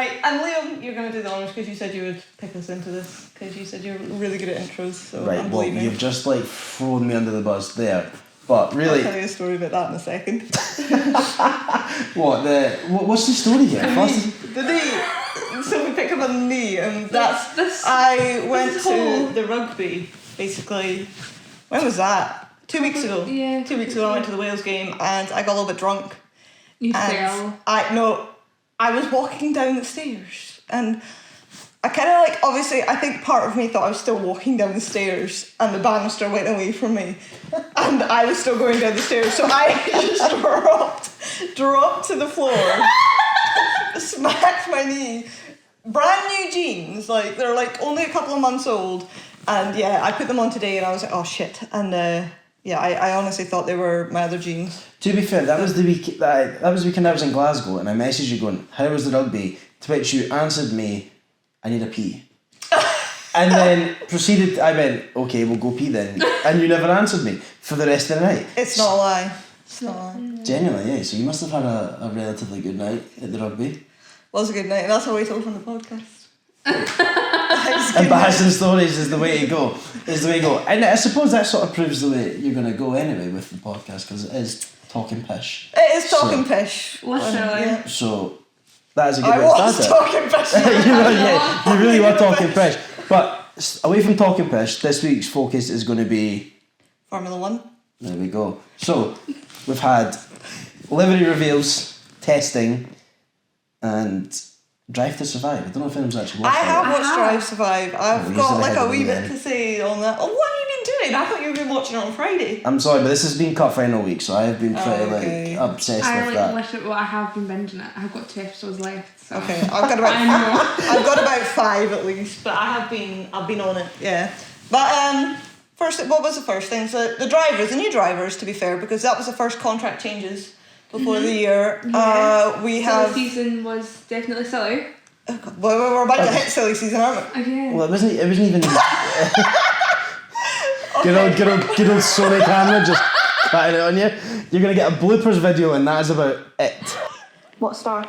Right, and Liam, you're going to do the honours because you said you would pick us into this, because you said you're really good at intros, so right, I'm well, believing. you've just like thrown me under the bus there. But really... I'll tell you a story about that in a second. What's the story here? The knee. So we picked up on the knee, and I went to the rugby, basically. When was that? 2 weeks ago. Yeah. 2 weeks ago I went to the Wales game, and I got a little bit drunk. You fell. I was walking down the stairs, and I kind of like, obviously, I think part of me thought I was still walking down the stairs, and the banister went away from me, and I was still going down the stairs, so I just dropped to the floor, smacked my knee, brand new jeans, like, they're like only a couple of months old, and yeah, I put them on today, and I was like, oh shit, and I honestly thought they were my other jeans. To be fair, that was the weekend I was in Glasgow, and I messaged you going, how was the rugby? To which you answered me, I need a pee. And then I went, okay, we'll go pee then. And you never answered me for the rest of the night. It's not a lie. It's not a lie. Genuinely, yeah. So you must have had a relatively good night at the rugby. Was a good night, and that's how we told from the podcast. Embarrassing stories is the way to go. And I suppose that sort of proves the way you're going to go anyway with the podcast, because it is Talkin Pish. It is Talkin Pish. Literally. Yeah. So that is a good way to start it. Talkin Pish. You really were Talkin Pish. But away from Talkin Pish, this week's focus is going to be Formula 1. There we go. So we've had livery reveals, testing, and Drive to Survive. I don't know if anyone's actually watched I that. have watched Drive to Survive. I've got like a wee bit then. to say on that. Oh, what have you been doing? I thought you were watching it on Friday. I'm sorry, but this has been cut final week, so I have been pretty okay. obsessed with that. I have been binging it. I've got 2 episodes left. So. Okay, I've got about 5 at least, but I've been on it. Yeah, but first, what was the first thing? So the new drivers, to be fair, because that was the first contract changes before the year. Yeah. The season was definitely silly. Well, we're about to hit silly season, aren't we? Okay. Well, it wasn't even. Good old Sony camera just cutting it on you. You're gonna get a bloopers video, and that is about it. What star?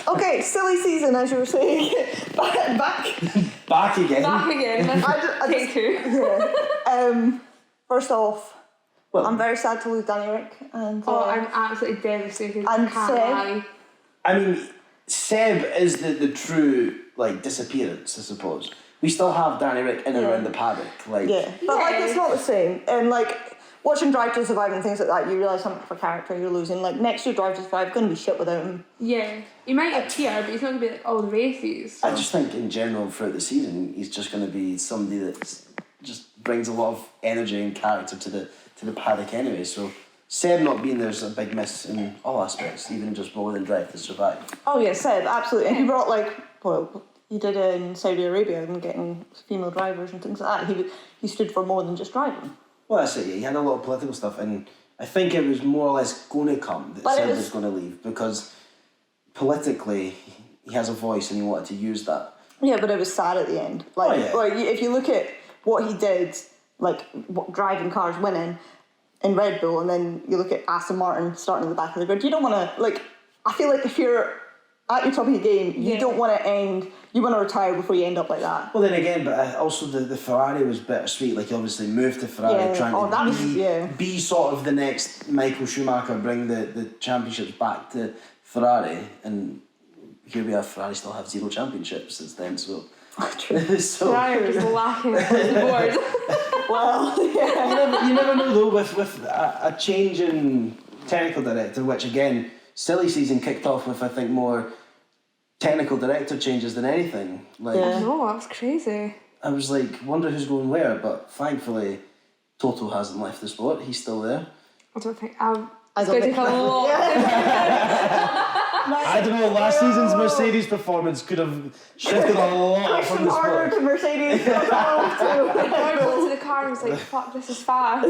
Okay, silly season, as you were saying. Back again. Back again. Take 2. First off, I'm very sad to lose Danny Rick. And I'm absolutely devastated. And can't Seb. lie. I mean, Seb is the true disappearance, I suppose. We still have Danny Rick in and around the paddock. But it's not the same. And watching Drive to Survive and things like that, you realise how much of a character you're losing. Like next year, Drive to Survive is going to be shit without him. Yeah, he might appear, but he's not going to be all the races. So. I just think in general throughout the season, he's just going to be somebody that just brings a lot of energy and character to the paddock anyway. So Seb not being there is a big miss in all aspects, even just more than Drive to Survive. Oh yeah, Seb, absolutely. And he brought he did in Saudi Arabia and getting female drivers and things like that. He stood for more than just driving. Well, that's it, yeah. He had a lot of political stuff, and I think it was more or less going to come that Seb was going to leave, because politically he has a voice and he wanted to use that. Yeah, but it was sad at the end. If you look at what he did, driving cars, winning in Red Bull, and then you look at Aston Martin starting at the back of the grid, you don't want to, I feel like if you're at your top of your game, you don't want to you want to retire before you end up like that. Well, then again, but also the Ferrari was bittersweet. He obviously moved to Ferrari, trying to be sort of the next Michael Schumacher, bring the championships back to Ferrari, and here we are. Ferrari still have 0 championships since then. So, Ferrari is lacking across the board. Well, yeah. You never know though with a change in technical director, which again, silly season kicked off with I think more technical director changes than anything. I know, that's crazy. I was wonder who's going where, but thankfully Toto hasn't left the sport. He's still there. I don't think it's going to take a lot. I don't know, last season's Mercedes performance could have shifted a lot from the sport. To Mercedes. I went to the car and was like, fuck, this is fast.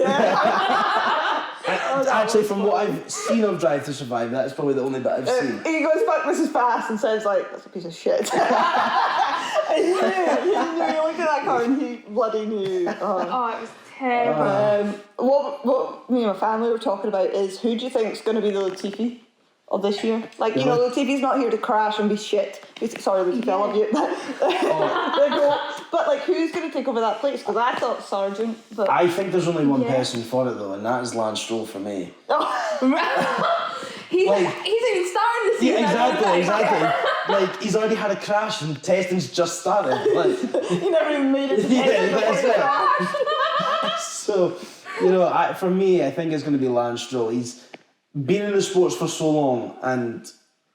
Actually, from what I've seen of Drive to Survive, that's probably the only bit I've seen. He goes, fuck, this is fast, and says, that's a piece of shit. And he looked at that car and he bloody knew. Oh, it was terrible. What me and my family were talking about is, who do you think is going to be the Latifi of this year. Like, you know, Latifi's not here to crash and be shit. Sorry, Latifi, I love you. But, like, who's going to take over that place? Because I thought Sargent, but... I think there's only one person for it, though, and that is Lance Stroll for me. He's even starting the season. Yeah, exactly. Like, he's already had a crash and testing's just started. Like, he never even made it to testing before he crashed. So, you know, for me, I think it's going to be Lance Stroll. He's been in the sports for so long and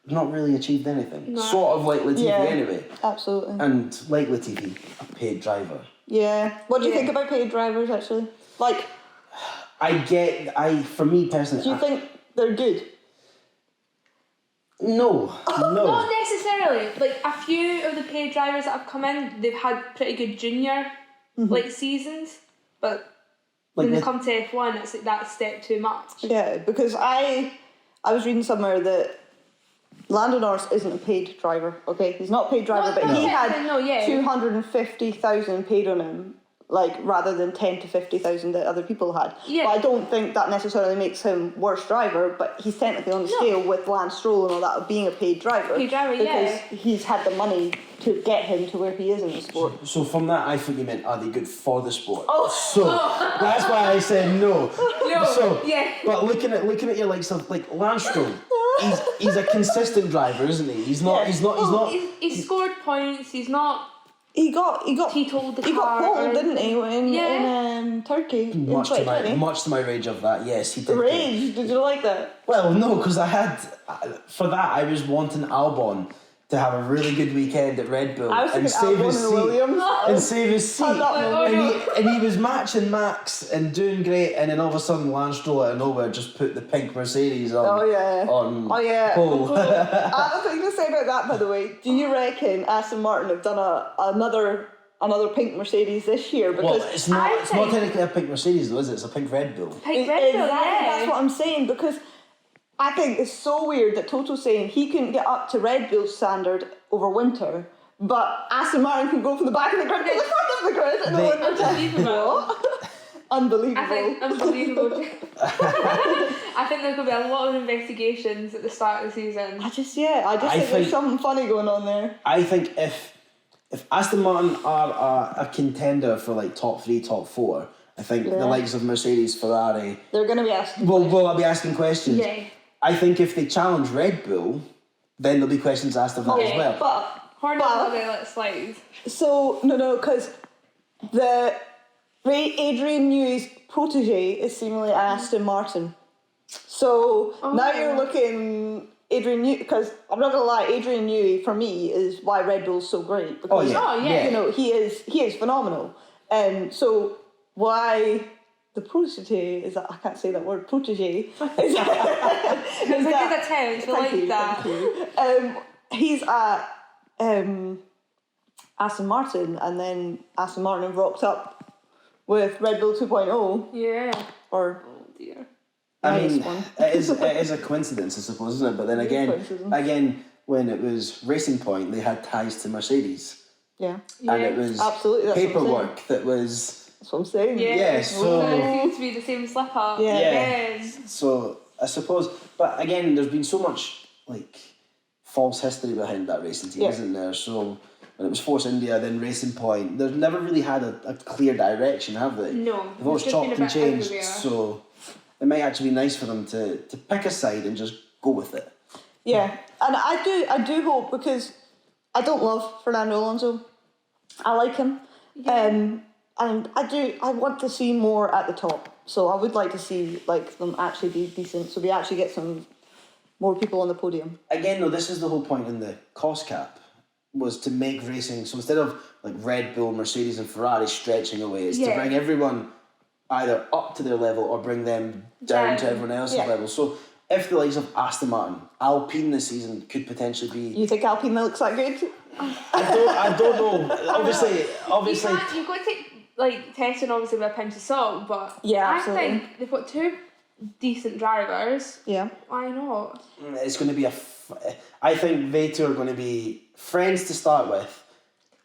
not really achieved anything. No. Sort of like Latifi anyway. Absolutely. And like Latifi, a paid driver. Yeah. What do you think about paid drivers, actually? Like... For me personally... Do you think they're good? No. Not necessarily. Like, a few of the paid drivers that have come in, they've had pretty good junior like seasons, but when they come to F1, it's like that step too much. Yeah, because I was reading somewhere that Lando Norris isn't a paid driver. Okay, he's not a paid driver, but he had 250,000 paid on him. Like, rather than 10 to 50,000 that other people had. Yeah. But I don't think that necessarily makes him worse driver, but he's technically on the scale with Lance Stroll and all that of being a paid driver. Because he's had the money to get him to where he is in the sport. So from that, I thought you meant, are they good for the sport? That's why I said no. But looking at your likes of like Lance Stroll, he's a consistent driver, isn't he? He's He's scored points. He's not. He got pole, didn't he, in Turkey in 2020? Much to my rage of that, yes, he did. Rage? Did you like that? Well, no, because I was wanting Albon to have a really good weekend at Red Bull and save his seat. And he was matching Max and doing great, and then all of a sudden Lance Stroll out of nowhere just put the pink Mercedes on. On pole. I have a thing to say about that, by the way. Do you reckon Aston Martin have done another pink Mercedes this year? Because it's not technically a pink Mercedes though, is it? It's a pink Red Bull. That's what I'm saying, because I think it's so weird that Toto's saying he couldn't get up to Red Bull's standard over winter, but Aston Martin can go from the back of the grid to the front of the grid in the winter time. Unbelievable. Unbelievable. I think there's going to be a lot of investigations at the start of the season. I just think there's something funny going on there. I think if Aston Martin are a contender for like top 3, top 4, I think the likes of Mercedes, Ferrari... They're going to be asking I'll be asking questions. Yeah. I think if they challenge Red Bull, then there'll be questions asked of that as well. But let it slide. So, no, because Adrian Newey's protege is seemingly Aston Martin. So now you're looking... Adrian Newey, because I'm not going to lie, Adrian Newey, for me, is why Red Bull's so great. Because, you know, he is phenomenal. So why... The protege is that I can't say that word. Protege. It's a good attempt. Like that. He's at Aston Martin, and then Aston Martin have rocked up with Red Bull 2.0. Yeah. Oh dear. I mean, it is a coincidence, I suppose, isn't it? But then again, when it was Racing Point, they had ties to Mercedes. Yeah. And it was paperwork that was. That's what I'm saying. Yeah, so... it seems to be the same slip-up. Yeah. So, I suppose... But again, there's been so much, like, false history behind that racing team, isn't there? So, when it was Force India, then Racing Point, they've never really had a clear direction, have they? No. They've always chopped and changed, so... It might actually be nice for them to pick a side and just go with it. Yeah, and I do hope, because I don't love Fernando Alonso. I like him. Yeah. And I want to see more at the top. So I would like to see them actually be decent. So we actually get some more people on the podium. Again, though, this is the whole point in the cost cap, was to make racing. So instead of like Red Bull, Mercedes, and Ferrari stretching away, it's to bring everyone either up to their level or bring them down to everyone else's level. So if the likes of Aston Martin, Alpine this season could potentially be... You think Alpine looks that good? I don't know. Obviously, you've got to take testing obviously with a pinch of salt, but I think they've got 2 decent drivers. Yeah. Why not? It's going to be I think they two are going to be friends to start with.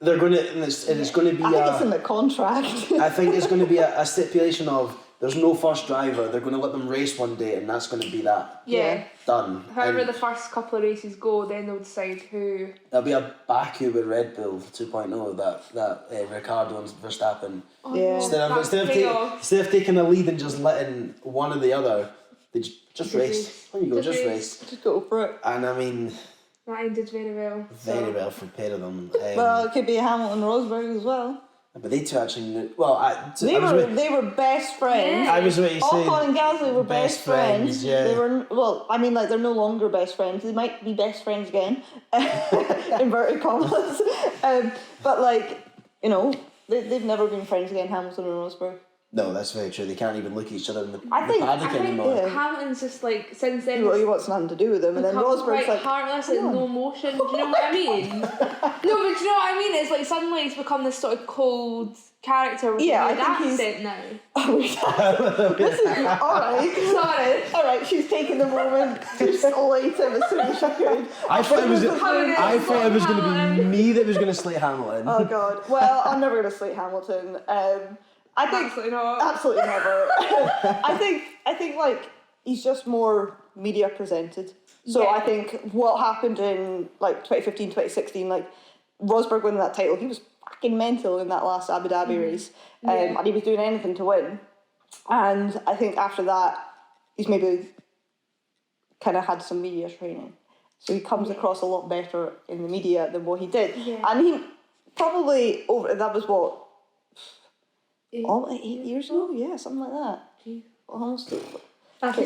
They're going to, and it's going to be. I think it's in the contract. I think it's going to be a stipulation of there's no first driver. They're going to let them race one day, and that's going to be that. Yeah. Done. However the first couple of races go, then they'll decide who. There'll be a Baku with Red Bull 2.0 that Ricciardo and Verstappen. Oh, Yeah. Instead of taking a lead and just letting one or the other, they just race. There you go, just race. Just go for it. And I mean, that ended very well. very well for a pair of them. Well, it could be Hamilton Rosberg as well. But they two actually knew. Well, they were best friends. Yeah. I was waiting to say. Ocon and Gasly were best friends. Yeah. They were they're no longer best friends. They might be best friends again, inverted commas. But they've never been friends again. Hamilton and Rosberg. No, that's very true. They can't even look at each other in the paddock anymore. Yeah. Hamilton's just like since then. He wants nothing to do with them, and then Rosberg's like heartless, like no emotion. Do you know what I mean? No, but do you know what I mean? It's like suddenly he's become this sort of cold character with a weird accent now. This is alright. Sorry. Alright, she's taking the moment to slate him as soon as she could. I thought it was going to be me that was going to slate Hamilton. Oh god. Well, I'm never going to slate Hamilton. I think Absolutely not. Absolutely never. I think like he's just more media presented. So I think what happened in like 2015, 2016, like Rosberg winning that title, he was fucking mental in that last Abu Dhabi race. And he was doing anything to win. And I think after that, he's maybe kind of had some media training. So he comes across a lot better in the media than what he did. Yeah. And he probably, that was what, 8 years ago? Yeah, something like that. Almost. Like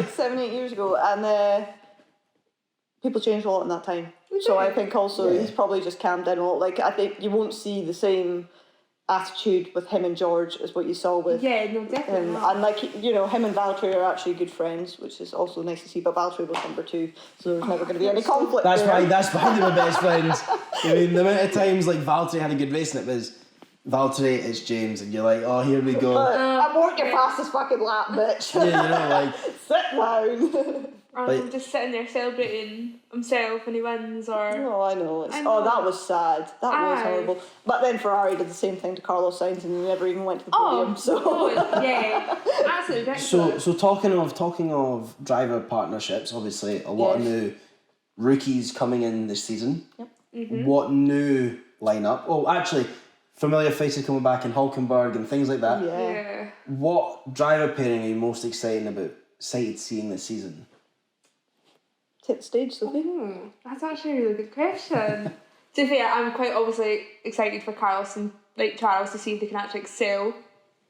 7, 8 years ago. And people changed a lot in that time. So I think also he's probably just calmed down a lot. Like, I think you won't see the same attitude with him and George as what you saw with... Yeah, no, definitely not. And like, him and Valtteri are actually good friends, which is also nice to see, but Valtteri was number 2, so there's never going to be any conflict That's there. why they were best friends. I mean, the amount of times like Valtteri had a good race and it was Valtteri, it's James, and you're like, oh, here we go. I want your fastest fucking lap, bitch. Yeah, sit down. Or I'm just sitting there celebrating himself when he wins, or... No, I know. That was sad. That was horrible. But then Ferrari did the same thing to Carlos Sainz and he never even went to the podium, yeah. Absolutely. So talking of driver partnerships, obviously a lot of new rookies coming in this season. Yep. Mm-hmm. What new lineup? Oh, actually, familiar faces coming back in Hülkenberg and things like that. Yeah. What driver pairing are you most excited seeing this season? Take the stage, Sophie. That's actually a really good question. To be fair, I'm quite obviously excited for Carlos and Charles to see if they can actually excel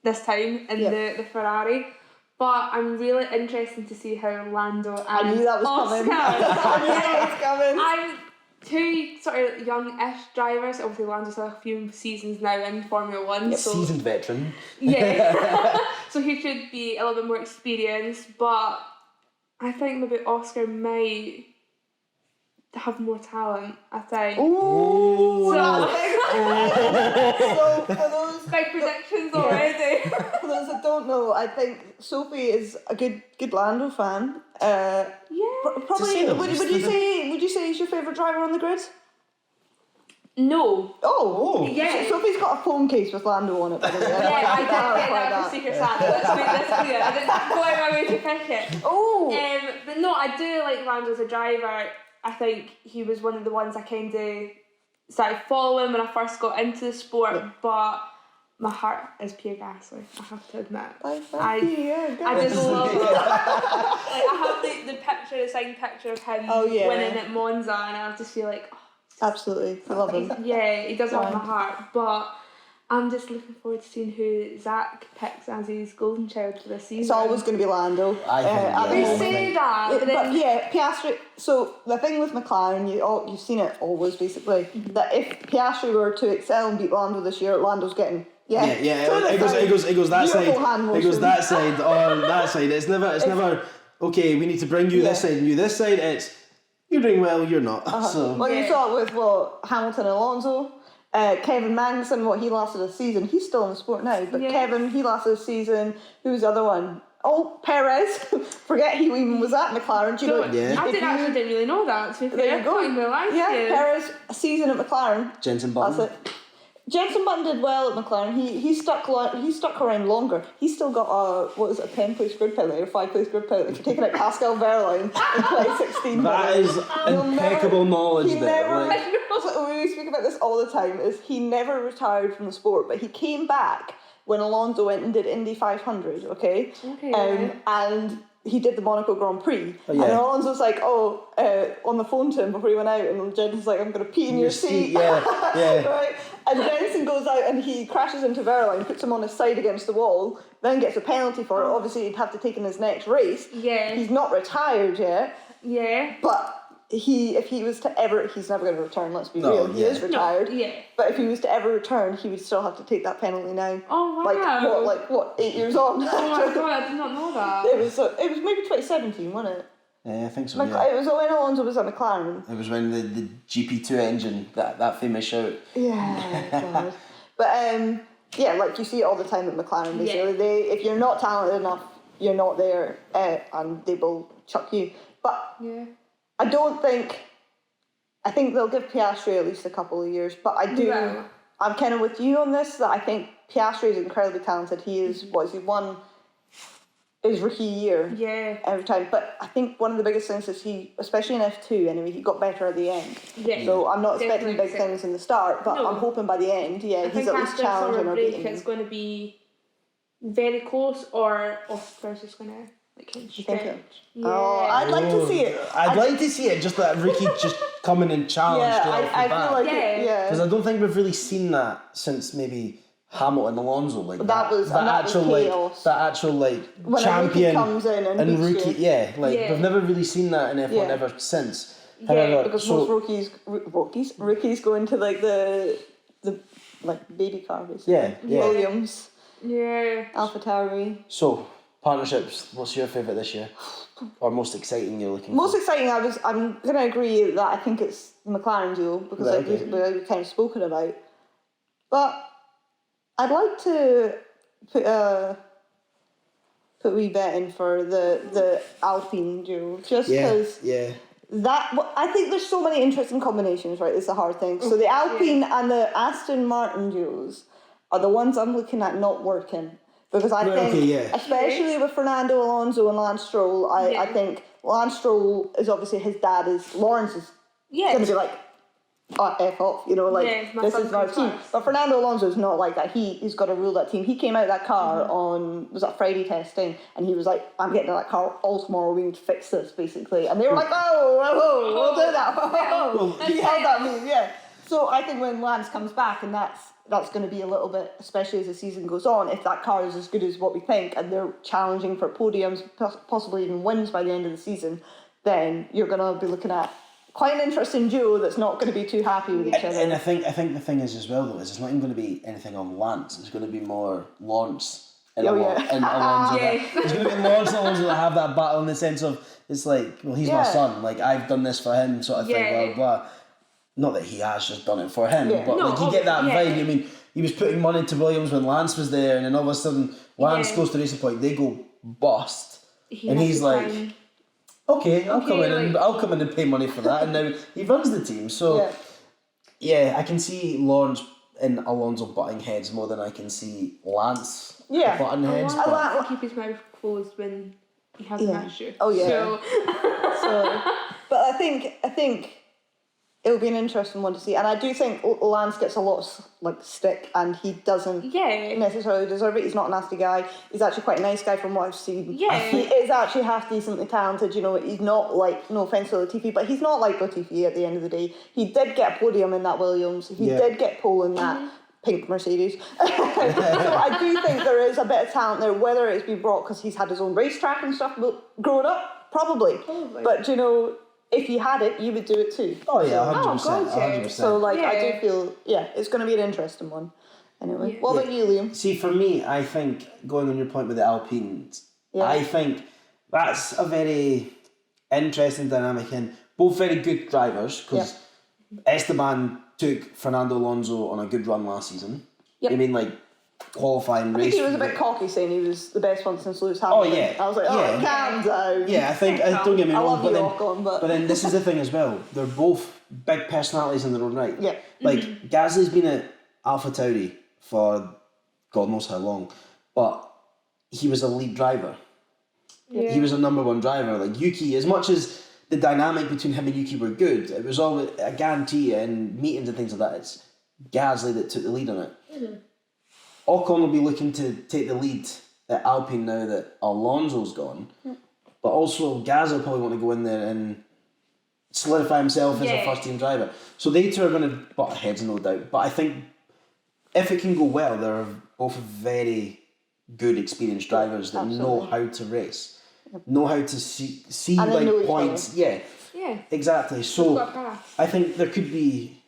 this time in the Ferrari. But I'm really interested to see how Lando and I knew that was coming. I knew that was coming. I'm two sort of young-ish drivers. Obviously, Lando's had a few seasons now in Formula 1. So, seasoned veteran. Yeah. So he should be a little bit more experienced, but I think maybe Oscar might have more talent, I think. Ooh! So for those big predictions already. For those that don't know, I think Sophie is a good Lando fan. Probably. Would you say he's your favourite driver on the grid? No. Oh. Yeah. So Sophie's got a phone case with Lando on it, by the way. Yeah, I did get that for Secret Santa. Let's make this clear. I didn't go out of my way to pick it. Oh. But no, I do like Lando as a driver. I think he was one of the ones I kind of started following when I first got into the sport, but my heart is Pierre Gasly, I have to admit. I just love it. I have the signed picture of him winning at Monza, and I just feel like, absolutely, I love him. Yeah, he does have my heart, but I'm just looking forward to seeing who Zach picks as his golden child for this season. It's always going to be Lando. They say that, but Piastri. So the thing with McLaren, you've seen it always basically, that if Piastri were to excel and beat Lando this year, Lando's getting. It goes that side. It goes that side or that side. It's never. Okay, we need to bring you this side and you this side. It's you're doing well, you're not. So. Well, you saw it with Hamilton and Alonso. Kevin Magnussen, what he lasted a season. He's still in the sport now, but Kevin, he lasted a season. Who's the other one? Oh, Perez. Forget he even was at McLaren. Do you know? I didn't really know that. There you go. Perez, a season at McLaren. Jensen Button. That's it. Jenson Button did well at McLaren. He stuck around longer. He's still got a 10-place grid penalty or 5-place grid penalty for taking out Pascal Wehrlein in 2016. That is impeccable knowledge there. We speak about this all the time. Is he never retired from the sport, but he came back when Alonso went and did Indy 500. Okay. And he did the Monaco Grand Prix. Oh, yeah. And Alonso's like, on the phone to him before he went out, and Jenson's like, I'm going to pee in your seat. Yeah. Right? And Jenson goes out and he crashes into Wehrlein, puts him on his side against the wall, then gets a penalty for it. Obviously, he'd have to take in his next race. Yeah. He's not retired yet. Yeah. But if he was to ever, he's never going to return, let's be real. He is retired. No, yeah. But if he was to ever return, he would still have to take that penalty now. Oh, wow. Like what, 8 years on? Oh my god, I did not know that. It was maybe 2017, wasn't it? Yeah, I think so. It was when Alonso was at McLaren. It was when the GP2 engine, that famous shout. Yeah, God. But like you see it all the time at McLaren. Basically, if you're not talented enough, you're not there, and they will chuck you. But I think they'll give Piastri at least a couple of years. But I'm kind of with you on this, that I think Piastri is incredibly talented. He is, he won his rookie year every time. But I think one of the biggest things is he, especially in F2 anyway, he got better at the end. Yeah. So I'm not expecting big things in the start, but I'm hoping by the end, he's at least challenging or beating. It's going to be very close, or Oscar's just going to stretch. Yeah. Oh, I'd like to see it. I'd like to see it, just that Ricky just come in and challenge straight off the bat. I feel like because I don't think we've really seen that since maybe Hamilton Alonso, like that was chaos. That actual when champion comes in and rookie, we've never really seen that in F1 ever since. However, because most rookies go into the baby car basically. Williams. Yeah. AlphaTauri. So partnerships, what's your favourite this year? Or most exciting you're looking most for? Exciting, I'm going to agree that I think it's the McLaren duo, because we've kind of spoken about. But I'd like to put a wee bet in for the Alpine duo, just because I think there's so many interesting combinations, right? It's a hard thing. So the Alpine and the Aston Martin duos are the ones I'm looking at not working. Because I think, especially with Fernando Alonso and Lance Stroll, I think Lance Stroll is obviously, his dad is, Lawrence is going to be like, F off, this is our team. But Fernando Alonso is not like that. He's got to rule that team. He came out of that car on, was that Friday testing, and he was like, I'm getting in that car all tomorrow, we need to fix this, basically. And they were like, we'll do that. He held that move, So I think when Lance comes back, and that's going to be a little bit, especially as the season goes on, if that car is as good as what we think, and they're challenging for podiums, possibly even wins by the end of the season, then you're going to be looking at quite an interesting duo that's not going to be too happy with each other. And I think the thing is as well, though, is it's not even going to be anything on Lance. It's going to be more Lawrence and Alonso. It's going to be Lawrence and Alonso that have that battle in the sense of, it's like, well, he's my son. Like, I've done this for him, sort of thing, blah, blah. Not that he has just done it for him, but you get that vibe. I mean, he was putting money to Williams when Lance was there, and then all of a sudden Lance goes to Racing Point, they go bust, and he's like, okay, I'll come in and pay money for that, and now he runs the team. So I can see Lawrence and Alonso butting heads more than I can see Lance butting heads. Lance will keep his mouth closed when he has an issue. Oh yeah. So, but I think it'll be an interesting one to see, and I do think Lance gets a lot of stick, and he doesn't necessarily deserve it. He's not a nasty guy. He's actually quite a nice guy from what I've seen. Yeah, he is actually half decently talented. He's not like, no offense to Latifi, but he's not like Latifi at the end of the day. He did get a podium in that Williams. He did get pole in that pink Mercedes. So I do think there is a bit of talent there. Whether it's been brought because he's had his own racetrack and stuff growing up, probably. But if you had it, you would do it too. Oh yeah, 100%. 100%. So I do feel, it's going to be an interesting one. Anyway, what about you, Liam? See, for me, I think, going on your point with the Alpines, I think that's a very interesting dynamic, and both very good drivers, because Esteban took Fernando Alonso on a good run last season. I mean, qualifying race. I think he was a bit cocky saying he was the best one since Lewis Hamilton. Oh yeah. I was like, calm down. Yeah, I think, don't get me wrong, but then this is the thing as well. They're both big personalities in their own right. Yeah. Gasly's been at AlphaTauri for God knows how long, but he was a lead driver. Yeah. He was a number one driver. Like Yuki, as much as the dynamic between him and Yuki were good, it was always a guarantee in meetings and things like that. It's Gasly that took the lead on it. Mm-hmm. Ocon will be looking to take the lead at Alpine now that Alonso's gone, but also Gasly will probably want to go in there and solidify himself as a first team driver. So they two are going to butt heads, no doubt. But I think if it can go well, they're both very good, experienced drivers that know how to race, know how to see like points. Yeah, exactly. So I think there could be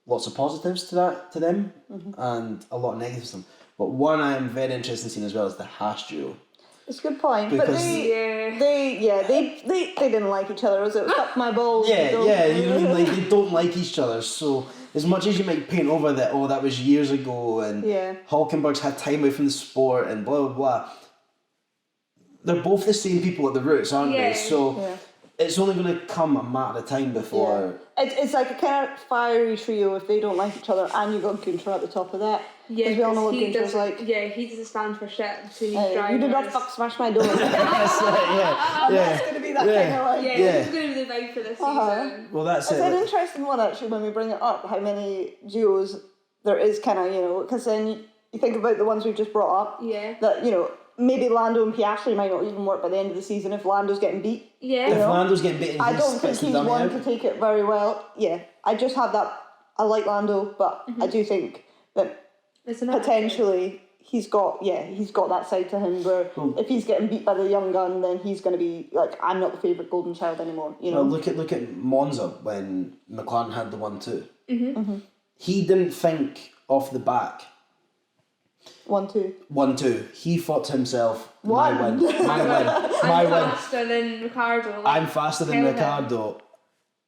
lots of positives to them and a lot of negatives to them. But one I am very interested in seeing as well is the Haas duo. It's a good point, but they didn't like each other. It was fuck my balls. You know what I mean? Like they don't like each other. So as much as you might paint over that, that was years ago, and Hulkenberg's had time away from the sport, and blah blah blah. They're both the same people at the roots, aren't they? So it's only going to come a matter of time before. It's like a kind of fiery trio if they don't like each other, and you've got Gunther at the top of that. Yeah, we all know what Gunther's like. Yeah, he doesn't stand for shit between his drivers. You do not fuck smash my door. That's going to be that kind of like. Yeah, it's going to be the vibe for this season. Well, that's it. It's an interesting one actually when we bring it up. How many duos there is, kind of because then you think about the ones we've just brought up. Yeah. That maybe Lando and Piastri might not even work by the end of the season if Lando's getting beat. Yeah. If Lando's getting beaten, I don't think he's one to take it very well. Yeah, I just have that. I like Lando, but I do think that potentially he's got that side to him where if he's getting beat by the young gun, then he's going to be like, I'm not the favourite golden child anymore. You know. Well, look at Monza when McLaren had the 1-2. He didn't think off the back. 1-2. 1-2. He thought to himself, my win. I'm faster than Ricardo. I'm faster than Ricardo.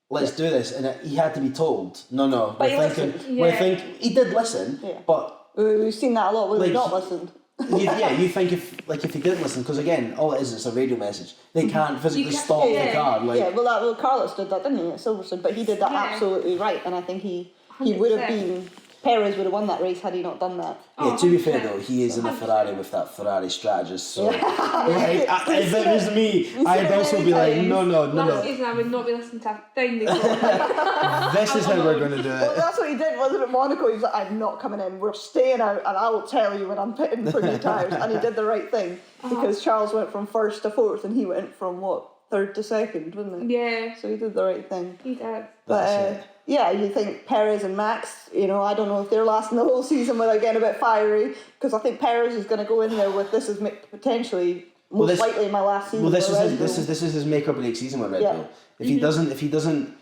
Let's do this. And he had to be told, no. But he did listen, but we've seen that a lot where they've not listened. you think if he didn't listen, because again, all it is, it's a radio message. They can't physically stop the car. Well, Carlos did that, didn't he, at Silverstone? But he did that absolutely right, and I think he would have been. Perez would have won that race had he not done that. Yeah, to be fair though, he is in a Ferrari with that Ferrari strategist, so if it was me, I'd also be like, no. Last season I would not be listening to a thing they thought. This is how we're going to do it. Well, that's what he did, wasn't it, Monaco? He was like, I'm not coming in, we're staying out, and I will tell you when I'm pitting for new tyres. And he did the right thing, because Charles went from first to fourth, and he went from, third to second, wasn't he? Yeah. So he did the right thing. He did. But you think Perez and Max, I don't know if they're lasting the whole season without getting a bit fiery, because I think Perez is going to go in there with this is potentially most likely my last season. Well, this is his make or break season with Red Bull. If he doesn't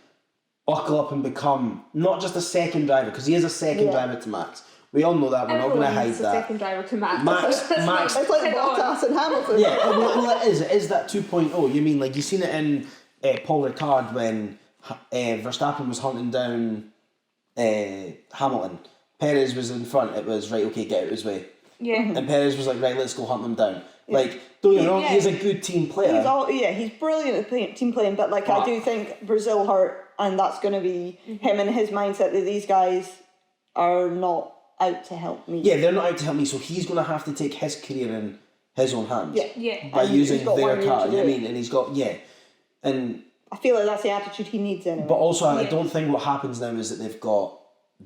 buckle up and become not just a second driver, because he is a second driver to Max. We all know that. We're not going to hide that. Second driver to Max. Max. It's like Bottas and Hamilton. Yeah, well, it is. It is that 2.0. You mean like you've seen it in Paul Ricard when Verstappen was hunting down Hamilton. Perez was in front. It was right. Okay, get out of his way. Yeah. And Perez was like, right, let's go hunt them down. Yeah. Like, don't get me wrong, he's a good team player. He's brilliant at team playing. But I do think Brazil hurt, and that's going to be him and his mindset that these guys are not out to help me. Yeah, they're not out to help me, so he's going to have to take his career in his own hands. Yeah. By using their car, you know what I mean? And he's got, and I feel like that's the attitude he needs anyway. But also, I don't think what happens now is that they've got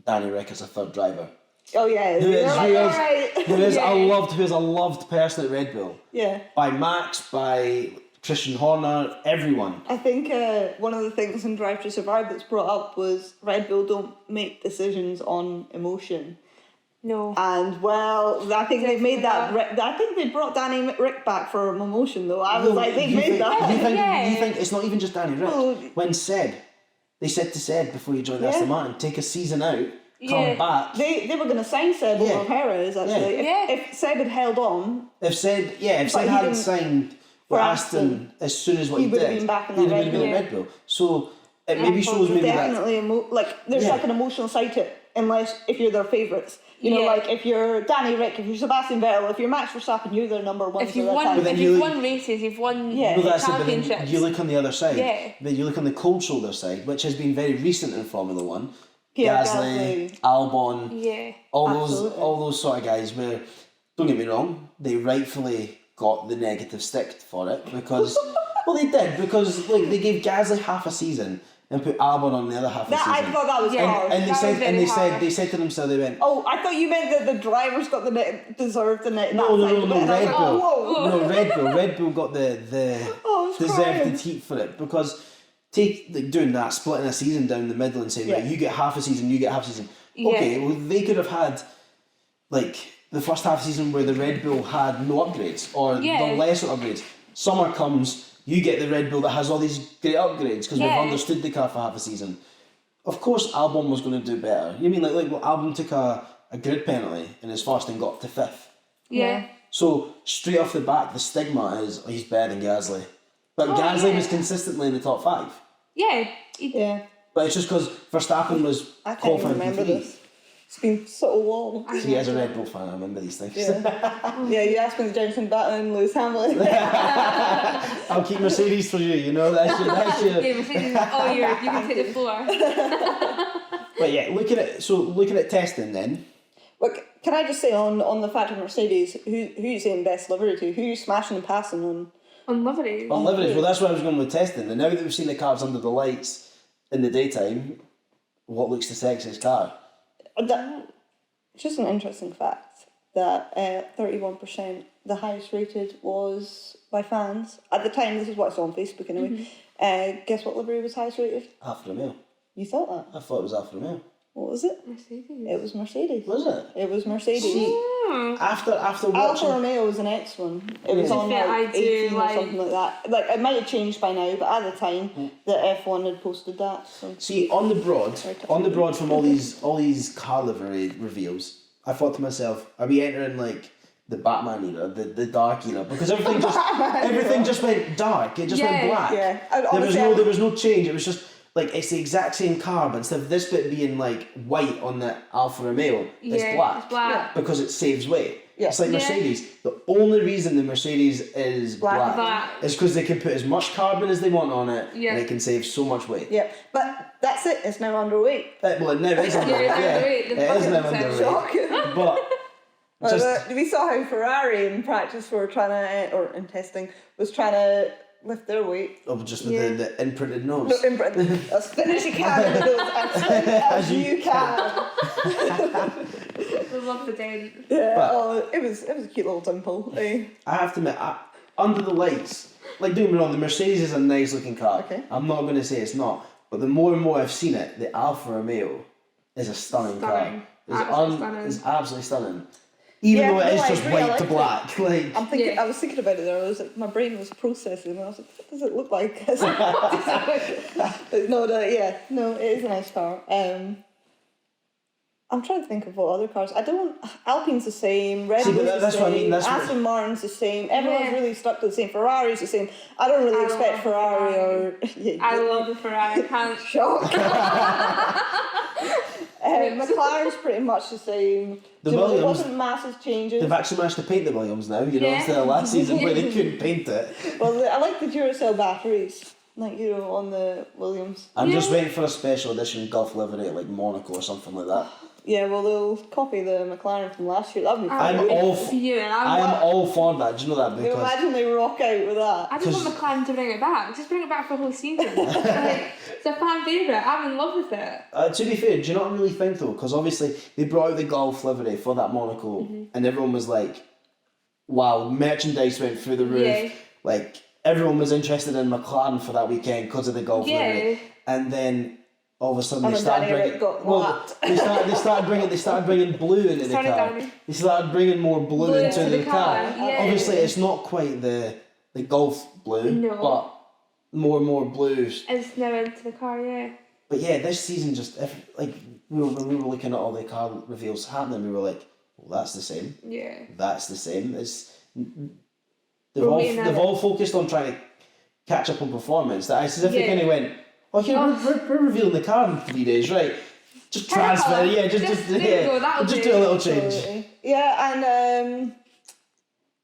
Danny Rick as a third driver. Oh yeah, who is a loved person at Red Bull. Yeah. By Max, by Christian Horner, everyone. I think one of the things in Drive to Survive that's brought up was Red Bull don't make decisions on emotion. No. And I think they've made that. I think they brought Danny Rick back for emotion though. I was like, they've made that. You think it's not even just Danny Rick? When they said to Seb before you joined Aston Martin, take a season out, come back. They were going to sign Seb over Perez actually. If Seb had held on. If Seb hadn't signed for Aston as soon as what he would have did, been back in he would have Red been in Red Bull. So it maybe shows definitely there's like an emotional side to it, unless if you're their favourites. Like if you're Danny Rick, if you're Sebastian Vettel, if you're Max Verstappen, you're their number one. If you've won races, you've won championships. You look on the other side. Yeah. But you look on the cold shoulder side, which has been very recent in Formula 1. Gasly, Albon, all those sort of guys where, don't get me wrong, they rightfully got the negative stick for it because, well, they did, because like they gave Gasly half a season and put Albon on the other half a season. I thought that was hard. And they said to themselves, they went, oh, I thought you meant that the drivers got deserved the net. No, Red Bull got the deserved the heat for it because doing that, splitting a season down the middle and saying, right, you get half a season, you get half a season. Okay, well they could have had like the first half season where the Red Bull had no upgrades or the lesser upgrades. Summer comes, you get the Red Bull that has all these great upgrades because we've understood the car for half a season. Of course, Albon was going to do better. You mean like Albon took a grid penalty in his first and got to 5th? Yeah. So straight off the back, the stigma is he's better than Gasly. But Gasly was consistently in the top 5. Yeah. But it's just because Verstappen was I can't even remember this. It's been so long. See, as a Red Bull fan, I remember these things. Yeah, you asked me to Jenson Button and Lewis Hamilton. I'll keep Mercedes for you, you know, that's your... Yeah, Mercedes is all yours, you can take the floor. But yeah, looking at testing then. Look, can I just say on the fact of Mercedes, who you saying best livery to? Who you smashing and passing on? On liveries? On liveries, well that's where I was going with testing. And now that we've seen the cars under the lights in the daytime, what looks the sexiest car? It's just an interesting fact that 31%, the highest rated, was by fans. At the time, this is what I saw on Facebook anyway. Guess what livery was highest rated? Alfa Romeo. You thought that? I thought it was Alfa Romeo. What was it? Mercedes. It was Mercedes. Was it? It was Mercedes. See, after watching... Alfa Romeo was the next one. It was on like 18 or something like that. Like it might have changed by now, but at the time, the F1 had posted that. So. See, on the broad from all these car livery reveals, I thought to myself, are we entering like the Batman era, the dark era? Because everything just went dark. It just went black. Yeah. There was no change. It was just like it's the exact same car, but instead of this bit being like white on the Alfa Romeo, it's black because it saves weight. Yeah. It's like Mercedes. The only reason the Mercedes is black is because they can put as much carbon as they want on it, and they can save so much weight. Yeah, but that's it. It's now underweight. Well, it now is underweight. It is now underweight. But we saw how Ferrari in practice were trying to, or in testing, was trying to lift their weight. Oh, just with the imprinted nose. No, imprinted. As thin as you can, as you can. I love the dent. Yeah, it was a cute little dimple. I have to admit, under the lights, like don't get me wrong, the Mercedes is a nice looking car. Okay. I'm not going to say it's not, but the more and more I've seen it, the Alfa Romeo is a stunning car. It's absolutely stunning. Even though it is just white to black. Like I was thinking about it there. I was like, my brain was processing, and I was like, what does it look like? It is a nice car. I'm trying to think of what other cars. Alpine's the same. Red Bull's the same. What I mean. Aston Martin's the same. Everyone's really stuck to the same. Ferrari's the same. I don't really expect Ferrari or. I love the Ferrari. I can't. Shock. McLaren's pretty much the same. The Williams, it wasn't massive changes. They've actually managed to paint the Williams now, instead of last season where they couldn't paint it. Well, I like the Duracell batteries, on the Williams. I'm just waiting for a special edition Gulf livery at like Monaco or something like that. Yeah, well, they'll copy the McLaren from last year. That'd be fun. I'm all for that. Do you know that? Because imagine they rock out with that. I just want McLaren to bring it back. Just bring it back for a whole season. It's a fan favourite. I'm in love with it. To be fair, do you not really think though? Because obviously they brought out the Gulf livery for that Monaco, and everyone was like, "Wow!" Merchandise went through the roof. Yeah. Like everyone was interested in McLaren for that weekend because of the Gulf livery, and then. All of a sudden they started bringing blue into the car. They started bringing more blue into the car. Yeah. Obviously, it's not quite the Gulf blue, but more and more blues. It's now into the car, yeah. But yeah, this season when we were looking at all the car reveals happening, we were like, well, that's the same. Yeah. That's the same. They've all focused on trying to catch up on performance. That it's as if they kind of went. Oh, here we're revealing the car in 3 days, right? Just transfer, just do a little change. Absolutely. Yeah, and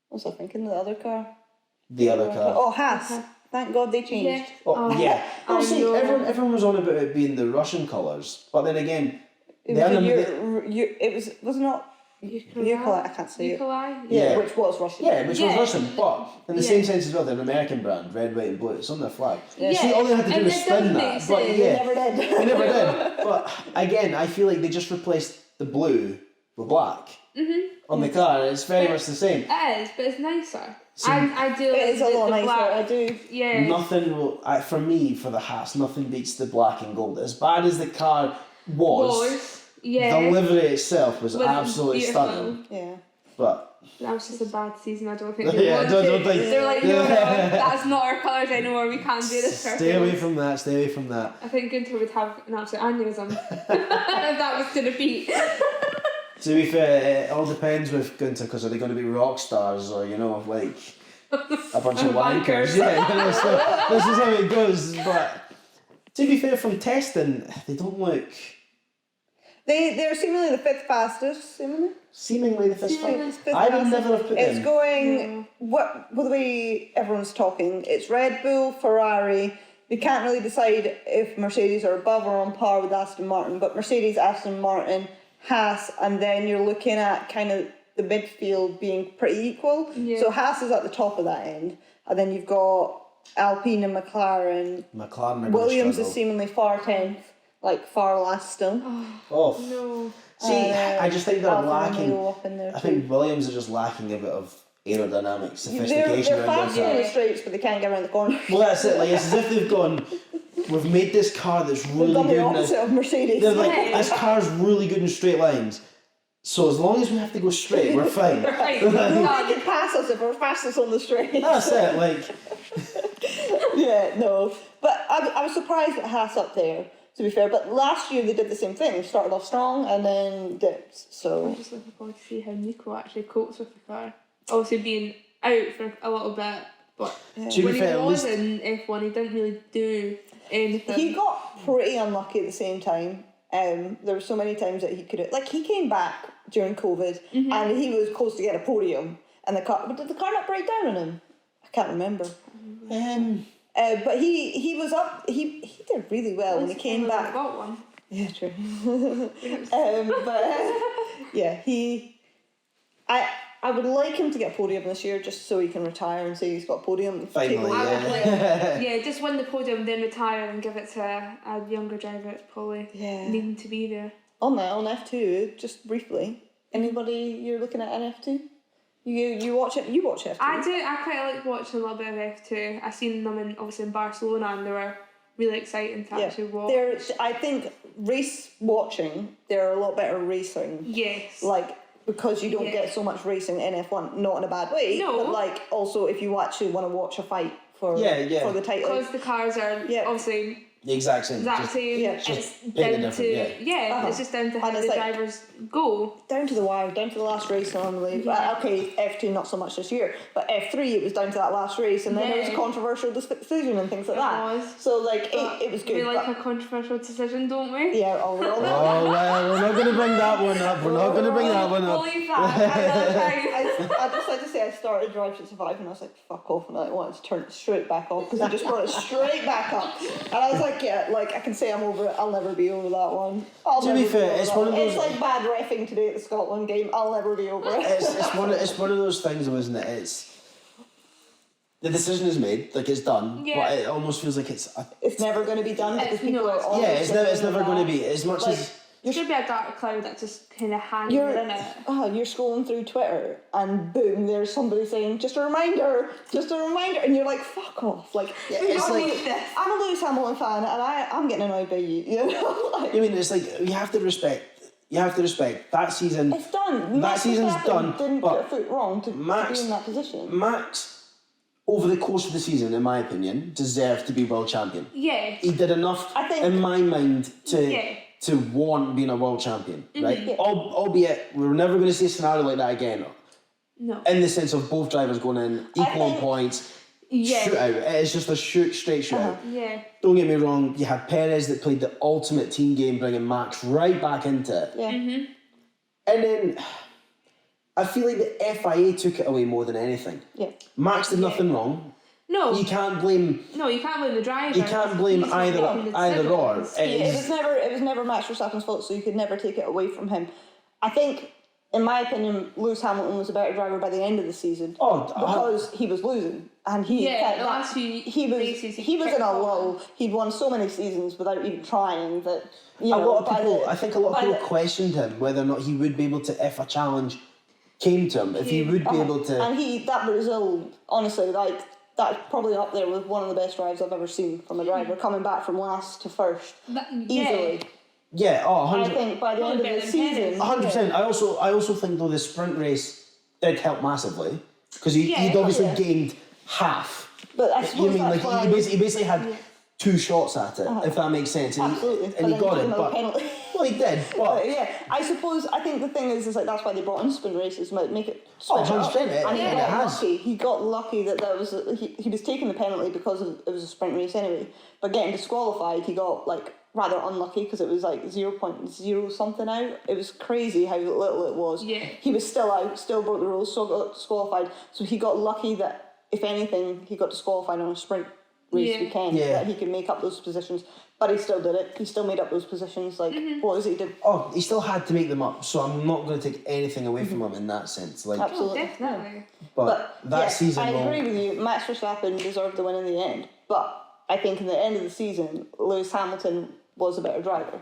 what was I thinking? The other car. The other car. Oh, Haas. Thank God they changed. Yeah. No, see, everyone was on about it being the Russian colours, but then again, it was not Ukulele, I can't say it. Yeah, which was Russian. Yeah, which was Russian, but in the same sense as well, they're an American brand, red, white and blue, it's on their flag. Yeah. See, all they had to do was spin that, but They never did. They never did. But again, I feel like they just replaced the blue with black on the car, it's very much the same. It is, but it's nicer. I do. It is a lot nicer, black. I do. Yeah. Nothing will, for me, for the hats, nothing beats the black and gold. As bad as the car was. Yeah. The livery itself was absolutely stunning. Yeah. But that was just a bad season. I don't think they I don't think they're like, no, that's not our colours anymore. We can't do this. Stay away from that. Stay away from that. I think Gunther would have an absolute aneurysm if that was to repeat. To be fair, it all depends with Gunther, because are they going to be rock stars or like a bunch of wankers? Yeah, so this is how it goes. But to be fair, from testing, they don't look. They're seemingly the fifth fastest, Seemingly the fifth fastest. I would never have put them. It's going, well, the way everyone's talking, it's Red Bull, Ferrari. We can't really decide if Mercedes are above or on par with Aston Martin, but Mercedes, Aston Martin, Haas, and then you're looking at kind of the midfield being pretty equal. Yeah. So Haas is at the top of that end, and then you've got Alpine and McLaren. Williams is seemingly far 10th. Far last still. Oh. No. See, I just think they're lacking. I think Williams are just lacking a bit of aerodynamic sophistication. They're fast in the straights, but they can't get around the corner. Well, that's it. It's as if they've gone. We've made this car that's really good. The opposite of Mercedes. They're this car's really good in straight lines. So as long as we have to go straight, we're fine. They can pass us if we're fastest on the straight. That's it. Yeah, no. But I was surprised at Haas up there, to be fair. But last year they did the same thing. They started off strong and then dipped. So I'm just looking forward to see how Nico actually copes with the car. Obviously being out for a little bit, but when he was in F1, he didn't really do anything. He got pretty unlucky at the same time. There were so many times that he could have, he came back during COVID and he was close to get a podium, and but did the car not break down on him? I can't remember. But he was up. He did really well when he came back. Got one. Yeah, true. I would like him to get a podium this year, just so he can retire and say he's got a podium. Finally, just win the podium, then retire and give it to a younger driver. It's probably needing to be there. On F2, just briefly. Anybody you're looking at in F2? You watch it? You watch F2? I do. I quite like watching a little bit of F2. I seen them obviously in Barcelona, and they were really exciting to actually watch. I think race watching, they're a lot better racing. Yes. Because you don't get so much racing in F1, not in a bad way. No. But also if you actually want to watch a fight for the title. Because the cars are obviously the exact same. It's down to it's just down to how the drivers go. Down to the wire, down to the last race normally. Yeah. Okay, F2 not so much this year, but F3 it was down to that last race, and then there was a controversial decision and things like that. So it was good. We like a controversial decision, don't we? Yeah. Oh well, we're not going to bring that one up. We're not going to bring that one up. Believe that. I just like to say I started Drive to Survive and I was like, fuck off, and I wanted to turn it straight back off because I just brought it straight back up, and I was like, I can say I'm over it. I'll never be over that one. To be fair, it's one of those. It's like bad reffing today at the Scotland game. I'll never be over it. It's one of those things, though, isn't it? It's the decision is made, it's done, but it almost feels like it's never going to be done because people are always it's never going to be as much as. There should be a dark cloud that just kind of hangs in it. You're scrolling through Twitter and boom, there's somebody saying, just a reminder, and you're like, fuck off. It's I'm a Lewis Hamilton fan and I'm getting annoyed by you. It's you have to respect that season. It's done. That season's done. Didn't get a foot wrong to be in that position. Max, over the course of the season, in my opinion, deserved to be world champion. Yeah. He did enough, in my mind, to want being a world champion, right? Yeah. Albeit, we're never going to see a scenario like that again. No. In the sense of both drivers going in, equal on points, shootout. It's just a straight shootout. Yeah. Don't get me wrong, you had Perez that played the ultimate team game, bringing Max right back into it. Yeah. Mm-hmm. And then, I feel like the FIA took it away more than anything. Yeah. Max did nothing wrong. No. You can't blame. No, you can't blame the driver. You can't blame either or. It was never Max Verstappen's fault, so you could never take it away from him. I think, in my opinion, Lewis Hamilton was a better driver by the end of the season because he was losing, and he was in a lull. He'd won so many seasons without even trying that. I think a lot of people questioned him whether or not he would be able to, if a challenge came to him, if he would be able to. And that Brazil, honestly, that's probably up there with one of the best drives I've ever seen from a driver, coming back from last to first easily. Yeah, 100%. I think by the end of the season, 100%. I also think though the sprint race did help massively because he'd obviously gained half. But I suppose he basically had 2 shots at it, if that makes sense. And he got it, but well, he did. But I think the thing is like that's why they brought in sprint races, might make it. 100%. He got lucky that was he was taking the penalty because it was a sprint race anyway. But getting disqualified, he got rather unlucky because it was 0.0 something out. It was crazy how little it was. Yeah. He was still out, still broke the rules, still got disqualified. So he got lucky that if anything, he got disqualified on a sprint race weekend that he could make up those positions. But he still did it. He still made up those positions. What was it he did? Oh, he still had to make them up. So I'm not going to take anything away from him in that sense. Absolutely, definitely. But that season, I agree with you. Max Verstappen deserved the win in the end. But I think in the end of the season, Lewis Hamilton was a better driver.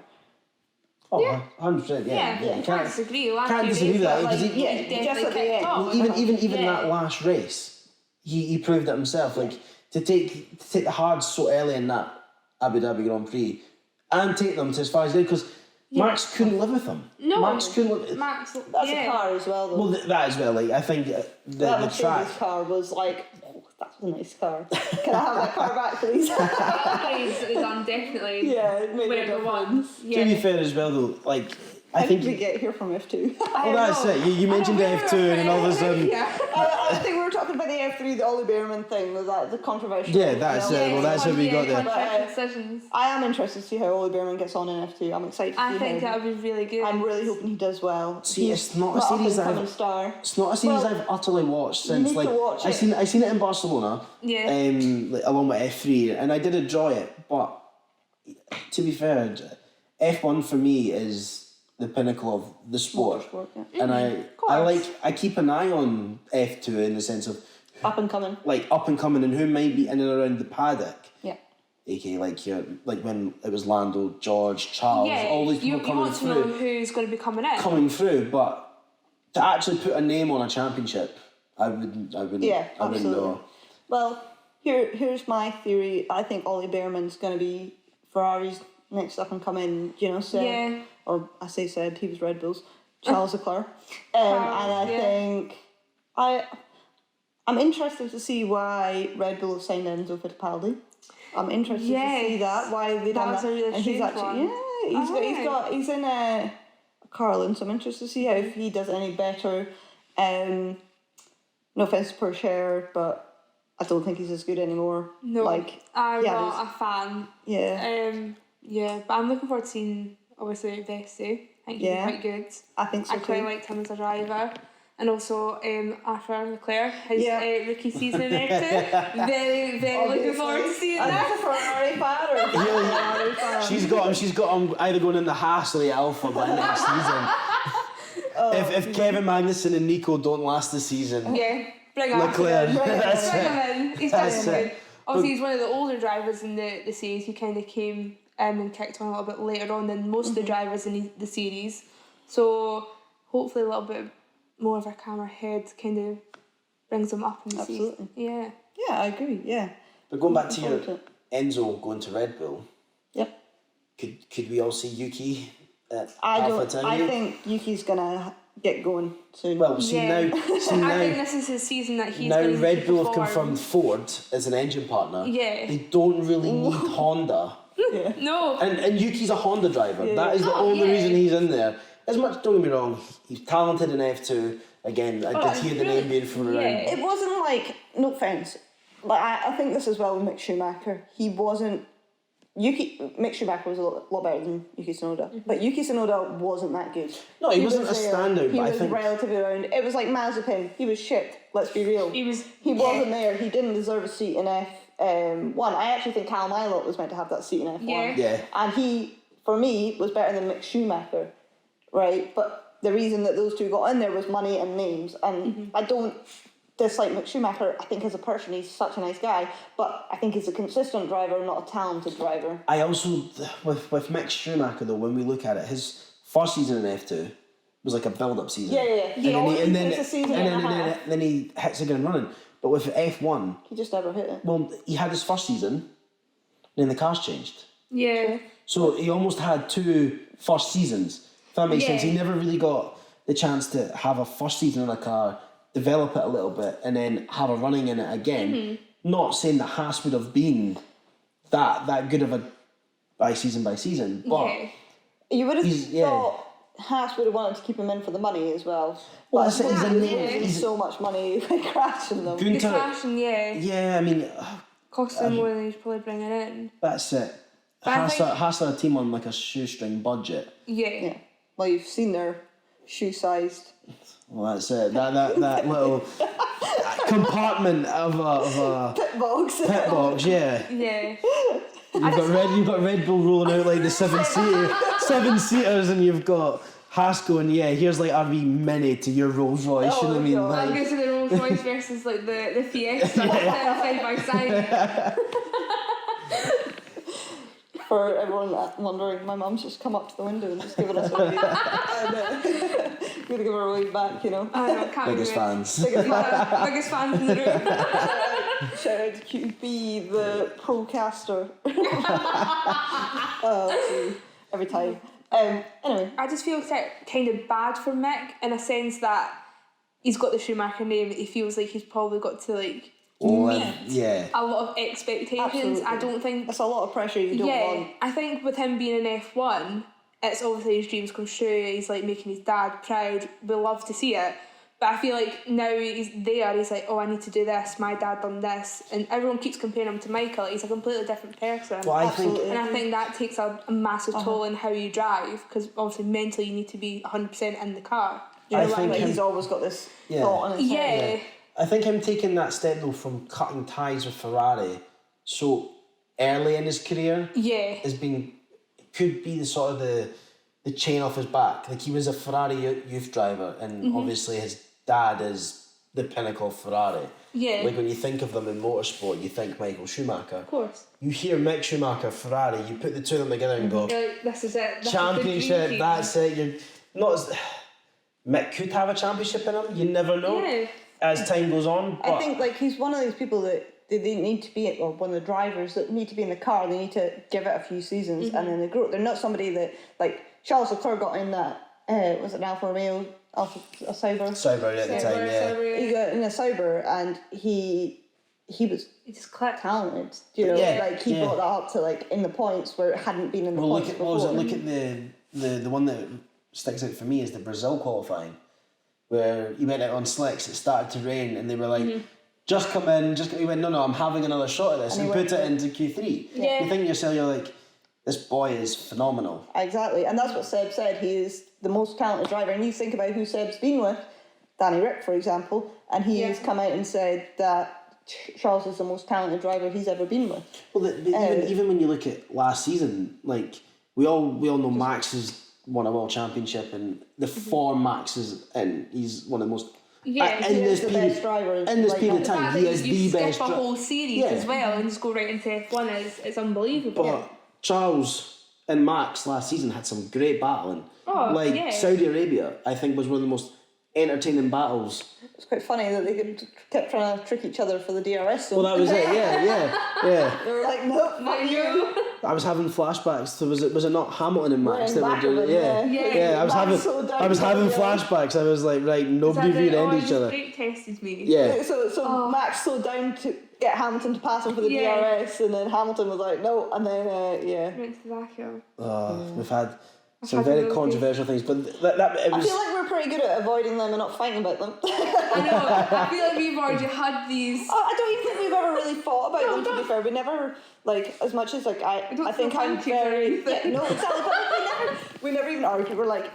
Oh, 100%. You can't disagree. Can't disagree with that. Just at the end. Even that last race, he proved it himself. To take the hards so early in that Abu Dhabi Grand Prix and take them to as far as they did because Max couldn't live with him. No, Max couldn't live. That's a car as well, though. Well, that as well. I think the track. Car was that's a nice car. Can I have that car back, please? Upgrades is on definitely. It made whatever ones. To be fair as well, though, I think we get here from F2. Well, that's it. You mentioned F2, and all of a sudden. I think we were talking about the F3, the Ollie Behrman thing. Was that the controversial? Yeah, that's it. Well, that's how we got there. I am interested to see how Ollie Behrman gets on in F2. I'm excited to see I think that would be really good. I'm really hoping he does well. See, it's not a series I've utterly watched since I seen it in Barcelona. Yeah. Along with F3, and I did enjoy it. But to be fair, F1 for me is the pinnacle of the sport. And I keep an eye on F2 in the sense of up and coming, and who might be in and around the paddock. Yeah. aka when it was Lando, George, Charles, all these people coming through. You want to know who's going to be coming in. But to actually put a name on a championship, I wouldn't know. Well, here's my theory. I think Ollie Behrman's going to be Ferrari's next up and coming, or I say said, he was Red Bull's, Charles Leclerc. And I think I'm interested to see why Red Bull have signed Enzo Fittipaldi. I'm interested to see that, why they've done that. Really and he's actually, he's in a Carlin, so I'm interested to see how if he does any better. No offense to Pourchaire, but I don't think he's as good anymore. No, I'm not a fan. Yeah. But I'm looking forward to seeing, obviously, Vesey. I think he'd be quite good. I think so I quite liked him as a driver. And also after Leclerc, his rookie season in F2. Very, very looking forward to seeing that. A Ferrari fan or She's got him either going in the Haas or the Alpha by next season. If Kevin Magnussen and Nico don't last the season, bring Leclerc. Him in. He's just good. Obviously, he's one of the older drivers in the series. He kind of came and kicked on a little bit later on than most of the drivers in the series. So hopefully a little bit more of a calmer head kind of brings him up in the season. Yeah. Yeah, I agree. Yeah. But going back to your Enzo going to Red Bull. Yep. Could we all see Yuki at AlphaTauri? I think Yuki's gonna get going soon. Well, now. I think this is his season that he's now going to Red Bull have confirmed Ford as an engine partner. Yeah. They don't really need Honda. Yeah. No. And Yuki's a Honda driver. Yeah. That is the only reason he's in there. As much, don't get me wrong, he's talented in F2. Again, I did hear the name being thrown around. It wasn't no offence, I think this as well with Mick Schumacher. He wasn't Mick Schumacher was a lot better than Yuki Tsunoda, but Yuki Tsunoda wasn't that good. No, he wasn't a standout. He but was I think relatively around. It was like Mazepin. He was shit. Let's be real. He wasn't there. He didn't deserve a seat in F1. I actually think Cal Milot was meant to have that seat in F1. Yeah. And he, for me, was better than Mick Schumacher, right? But the reason that those two got in there was money and names, and I don't dislike Mick Schumacher. I think as a person he's such a nice guy, but I think he's a consistent driver, not a talented driver. I also, with Mick Schumacher though, when we look at it, his first season in F2 was like a build-up season. Yeah. And then it's a season and a half. then he hits again running. But with F1, He just never hit it. well, he had his first season, and then the cars changed. Yeah. So he almost had 2 first seasons. If that makes sense. He never really got the chance to have a first season in a car, develop it a little bit, and then have a running in it again. Not saying that Haas would have been that good of a by season, but you would have thought Haas would have wanted to keep him in for the money as well. Well, but he's so much money crashing them. He's crashing, yeah, I mean, costing more than he's probably bringing in. that's it. Haas are a team on like a shoestring budget. Yeah. Well, you've seen their shoe-sized. Well, that's it. That little compartment of a pit box. Yeah. Yeah. You've got Red Bull rolling out like the seven seaters, and you've got Haas going, here's like our wee Mini to your Rolls Royce. You know what I mean? God. I'm going to the Rolls Royce versus like the Fiesta side by side. For everyone wondering, my mum's just come up to the window and just given us a wave. I'm going to give her a wave back, you know. Biggest fans. Biggest fans in the room. Shout out to QB, the procaster. Every time. Anyway. I just feel kind of bad for Mick in a sense that he's got the Schumacher name that he feels like he's probably got to like meet a lot of expectations. Absolutely. I don't think that's a lot of pressure you don't want. I think with him being in F1, it's obviously his dreams come true. He's like making his dad proud. We love to see it. But I feel like now he's there, he's like, I need to do this, my dad done this, and everyone keeps comparing him to Michael. He's a completely different person. Well, I think that takes a massive toll in how you drive, because obviously mentally you need to be 100% in the car. I think he's always got this thought in his head. I think him taking that step though from cutting ties with Ferrari so early in his career could be the sort of the chain off his back. Like he was a Ferrari youth driver, and obviously his dad is the pinnacle of Ferrari. Yeah. Like when you think of them in motorsport, you think Michael Schumacher. Of course. You hear Mick Schumacher, Ferrari, you put the two of them together and go, this is it. Championship, that's it. You're not as... Mick could have a championship in him, you never know. Yeah. As time goes on. I think like he's one of these people that they need to be, or one of the drivers that need to be in the car. They need to give it a few seasons and then they grow. They're not somebody that, like Charles Leclerc got in that, was it an Alfa Romeo, a Sauber? Sauber at the time, yeah. He got in a Sauber and he just clicked talented. You know, like he brought that up to like in the points where it hadn't been in the points before. Look at the one that sticks out for me is the Brazil qualifying, where he went out on slicks, it started to rain, and they were like, just come in, he went, no, I'm having another shot at this, and put it into Q3. Yeah. You think to yourself, you're like, this boy is phenomenal. Exactly, and that's what Seb said, he is the most talented driver, and you think about who Seb's been with, Danny Rick, for example, and he has come out and said that Charles is the most talented driver he's ever been with. Well, even when you look at last season, like, we all know Max has won a world championship, and the form Max is in, he's one of the most... Yeah, in this period of time, he is the best driver. You skip a whole series as well and just go right into F1 is unbelievable. But Charles and Max last season had some great battling. Saudi Arabia, I think, was one of the most entertaining battles. It's quite funny that they kept trying to trick each other for the DRS zone. Well, that was it, yeah. They were like, nope, not you. I was having flashbacks. So was it not Hamilton and Max that were doing it? Yeah. I was having flashbacks. I was like, right, nobody rear-ended each other. Brake tested me. Yeah. So Max slowed down to get Hamilton to pass him for the DRS, and then Hamilton was like, no, and then went to the vacuum. We've had some very controversial things, but it was... I feel like we're pretty good at avoiding them and not fighting about them. I know, I feel like we've already had these... I don't even think we've ever really thought about them, to be fair. We never, like, as much as, like, I think I'm very... Yeah, no, exactly, but we never even argued. We're like,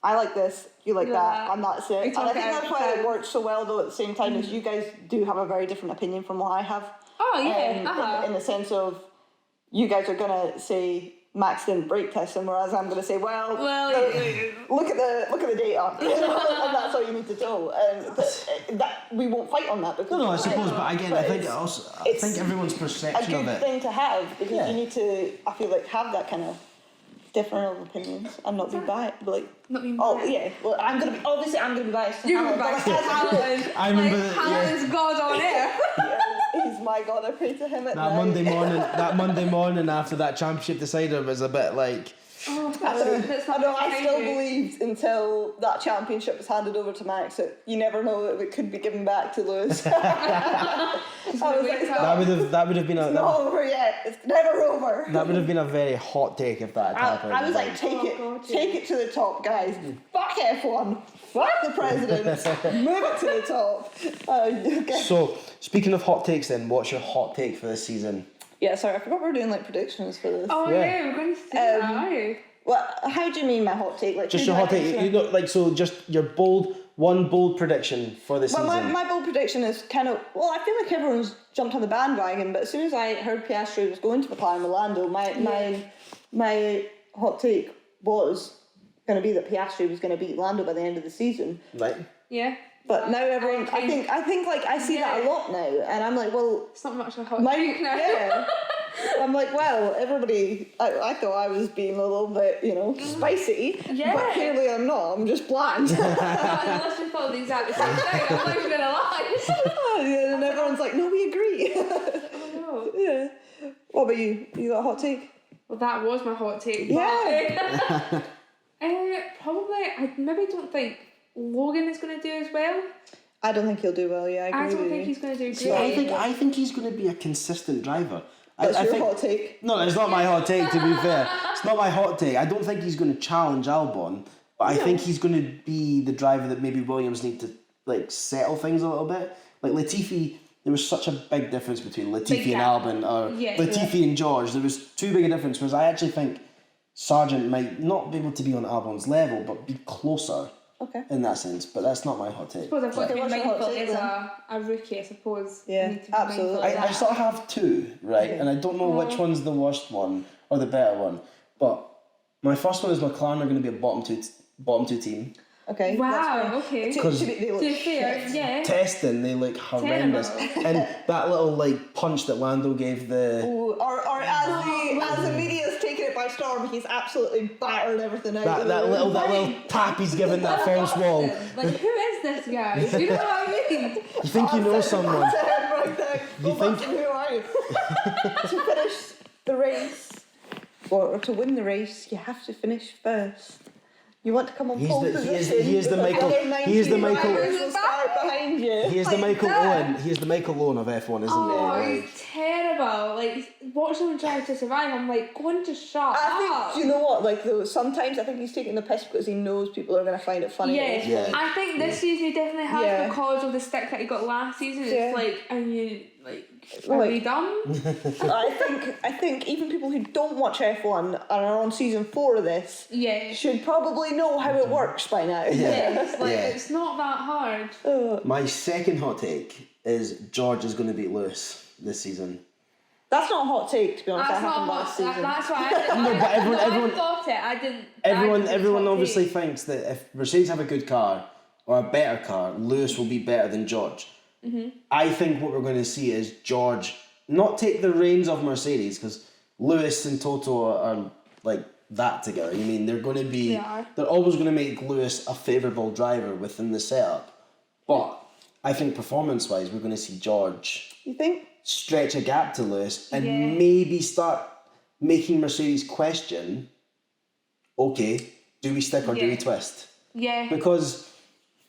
I like this, you like that, and that's it. And I think that's why it works so well, though, at the same time, is you guys do have a very different opinion from what I have. Oh, yeah, in the sense of, you guys are going to say... Max didn't brake test him, whereas I'm going to say, well look at the data, and that's all you need to do. And that we won't fight on that. Because no, I suppose, but again, I think everyone's perception of it. It's a good thing to have, because you need to, I feel like, have that kind of different opinions and not be biased. Not being biased. Oh yeah, well I'm going to be biased. You're going to be biased to Alan. I remember Alan's God on air. He's my God, I pray to him at night. That Monday morning after that championship decider was a bit like... I still believed until that championship was handed over to Max that you never know that it could be given back to Lewis. That would have been a... It's not over yet. It's never over. That would have been a very hot take if that had happened. I was like, take it to the top, guys. Fuck F1. Fuck the president. Move it to the top. Okay. So, speaking of hot takes then, what's your hot take for this season? Yeah, sorry, I forgot we were doing like predictions for this. Oh yeah, we're going to do that, are you? Well, how do you mean my hot take? Like, just your hot take, you know, like, so just your one bold prediction for the season. My bold prediction is kind of, well, I feel like everyone's jumped on the bandwagon, but as soon as I heard Piastri was going to McLaren Orlando, my hot take was going to be that Piastri was going to beat Lando by the end of the season. Right. Yeah. But now everyone, I think like I see that a lot now, and I'm like, well, it's not much of a hot take now. Yeah. I'm like, well, everybody, I thought I was being a little bit, spicy, but clearly I'm not. I'm just bland. Unless we follow the exact same thing, I'm not even gonna lie. Yeah, and everyone's like, no, we agree. Oh no. Yeah. What about you? You got a hot take? Well, that was my hot take. Yeah. Probably, I maybe don't think Logan is going to do as well. I don't think he'll do well. Yeah, I don't think he's going to do great. See, I think he's going to be a consistent driver. That's your hot take. No, it's not my hot take. To be fair, it's not my hot take. I don't think he's going to challenge Albon, but I think he's going to be the driver that maybe Williams need to settle things a little bit. Like Latifi, there was such a big difference between Latifi and Albon, or Latifi and George. There was too big a difference. Whereas I actually think Sargent might not be able to be on Albon's level, but be closer. Okay. In that sense, but that's not my hot take. I suppose I've got to be mindful as a rookie, I suppose. Yeah, absolutely. I sort of have two, right? And I don't know which one's the worst one or the better one. But my first one is McLaren are going to be a bottom two team. Okay. Wow, okay. To be fair, yeah. Testing, they look horrendous. And that little punch that Lando gave the... Ooh, or as the media's taken it by storm, he's absolutely battered everything out. That little tap he's given that false wall. Like, who is this guy? You know what I mean? You think you know someone. You think... Who are you? To finish the race, or to win the race, you have to finish first. You want to come on pole position. He is the Michael. He is the Michael. Behind you. He is the Michael Owen. He is the Michael Owen of F1, isn't he? Oh, he's terrible. Like, watching him Drive to Survive, I'm like, go and just shut up. I think, do you know what? Sometimes I think he's taking the piss because he knows people are going to find it funny. Yeah. I think this season he definitely has because of the stick that he got last season. It's like, and you are we dumb? I think even people who don't watch F1 and are on season 4 of this should probably know how it works by now. It's not that hard. My second hot take is George is going to beat Lewis this season. That's not a hot take, to be honest. That's that happened last season. That's what I No, but everyone thought it. I didn't. Everyone obviously thinks that if Mercedes have a good car or a better car, Lewis will be better than George. Mm-hmm. I think what we're going to see is George not take the reins of Mercedes, because Lewis and Toto are like that together. I mean, they're going to be... They're always going to make Lewis a favourable driver within the setup. But I think performance-wise, we're going to see George... You think? Stretch a gap to Lewis and maybe start making Mercedes question, okay, do we stick or do we twist? Yeah. Because